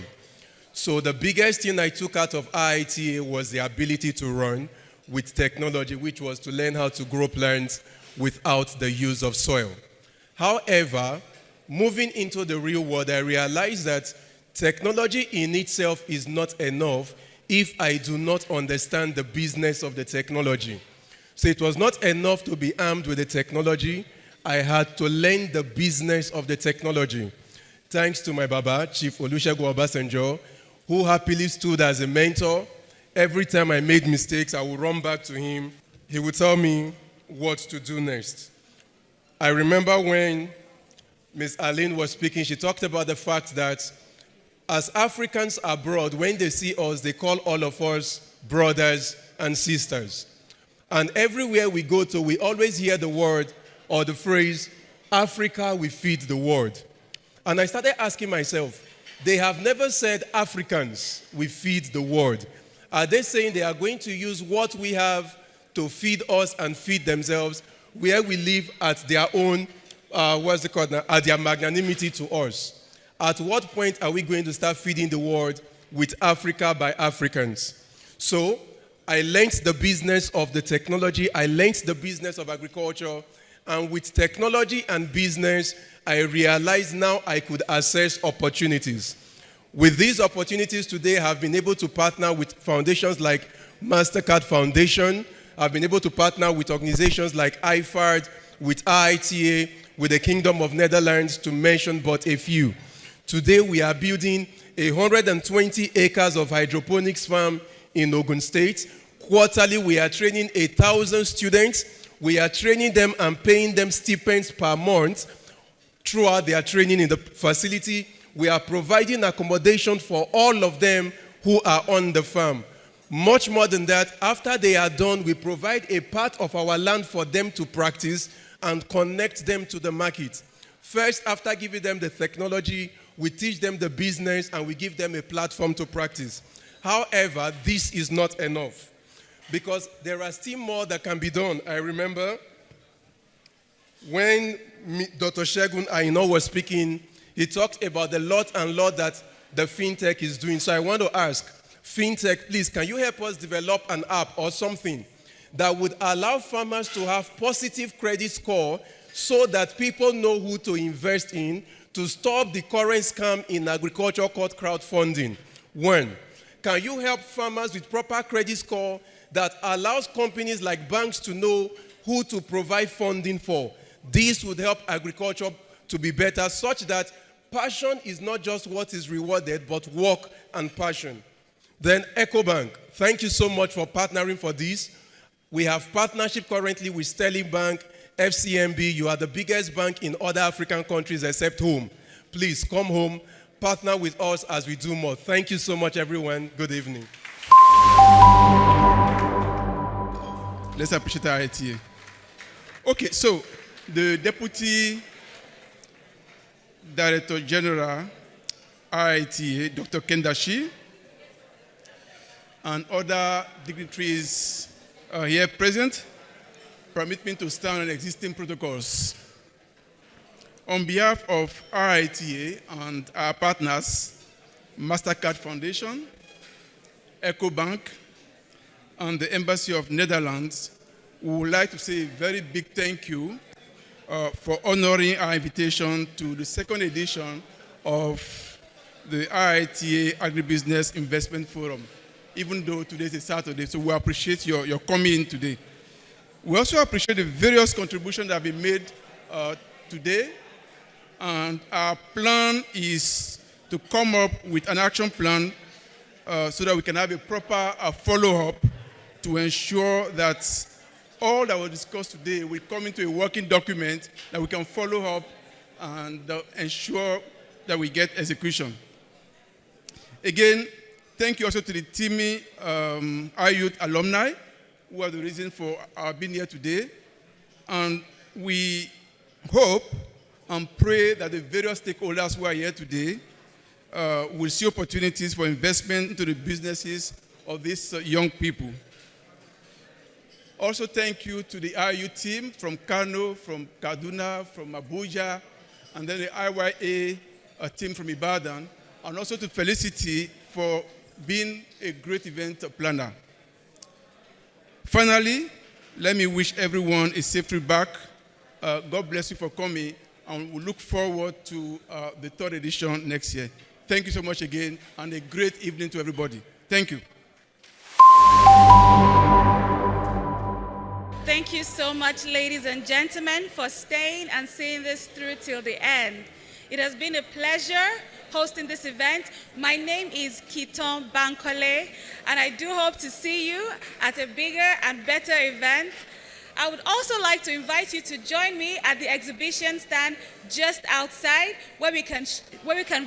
So the biggest thing I took out of IITA was the ability to run with technology, which was to learn how to grow plants without the use of soil. However, moving into the real world, I realized that technology in itself is not enough if I do not understand the business of the technology. So it was not enough to be armed with the technology. I had to learn the business of the technology. Thanks to my Baba, Chief Olusegun Obasanjo, who happily stood as a mentor. Every time I made mistakes, I would run back to him. He would tell me what to do next. I remember when Ms. Aline was speaking, she talked about the fact that as Africans abroad, when they see us, they call all of us brothers and sisters. And everywhere we go to, we always hear the word or the phrase, Africa, we feed the world. And I started asking myself, they have never said Africans, we feed the world. Are they saying they are going to use what we have to feed us and feed themselves, where we live at their own, at their magnanimity to us? At what point are we going to start feeding the world with Africa by Africans? So I learned the business of the technology, I learned the business of agriculture, and with technology and business, I realized now I could access opportunities. With these opportunities today, I have been able to partner with foundations like MasterCard Foundation. I've been able to partner with organizations like IFARD, with IITA, with the Kingdom of Netherlands, to mention but a few. Today, we are building 120 acres of hydroponics farm in Ogun State. Quarterly, we are training 1,000 students. We are training them and paying them stipends per month throughout their training in the facility. We are providing accommodation for all of them who are on the farm. Much more than that, after they are done, we provide a part of our land for them to practice and connect them to the market. First, after giving them the technology, we teach them the business and we give them a platform to practice. However, this is not enough because there are still more that can be done. I remember when Dr. Segun Aino was speaking, he talked about the lot and lot that the fintech is doing. So I want to ask, fintech, please, can you help us develop an app or something that would allow farmers to have positive credit score so that people know who to invest in to stop the current scam in agriculture called crowdfunding? One, can you help farmers with proper credit score that allows companies like banks to know who to provide funding for? This would help agriculture to be better such that passion is not just what is rewarded, but work and passion. Then EcoBank, thank you so much for partnering for this. We have partnership currently with Sterling Bank, FCMB. You are the biggest bank in other African countries except home. Please come home, partner with us as we do more. Thank you so much, everyone. Good evening. Let's appreciate our ITA. Okay, so the Deputy Director General, RITA, Dr. Kendashi, and other dignitaries here present, permit me to stand on existing protocols. On behalf of RITA and our partners, MasterCard Foundation, EcoBank, and the Embassy of Netherlands, we would like to say a very big thank you for honoring our invitation to the second edition of the RITA Agribusiness Investment Forum, even though today is a Saturday, so we appreciate your coming in today. We also appreciate the various contributions that have been made today, and our plan is to come up with an action plan so that we can have a proper follow-up to ensure that all that was discussed today will come into a working document that we can follow up and ensure that we get execution. Again, thank you also to the TIMI IYouth alumni who are the reason for our being here today. And we hope and pray that the various stakeholders who are here today will see opportunities for investment into the businesses of these young people. Also, thank you to the IU team from Kano, from Kaduna, from Abuja, and then the IYA team from Ibadan, and also to Felicity for being a great event planner. Finally, let me wish everyone a safe trip back. God bless you for coming, and we look forward to the third edition next year. Thank you so much again, and a great evening to everybody. Thank you. Thank you so much, ladies and gentlemen, for staying and seeing this through till the end. It has been a pleasure hosting this event. My name is Kiton Bankole, and I do hope to see you at a bigger and better event. I would also like to invite you to join me at the exhibition stand just outside, where we can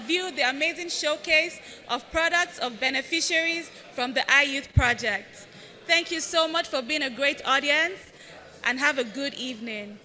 view the amazing showcase of products of beneficiaries from the iYouth project. Thank you so much for being a great audience, and have a good evening.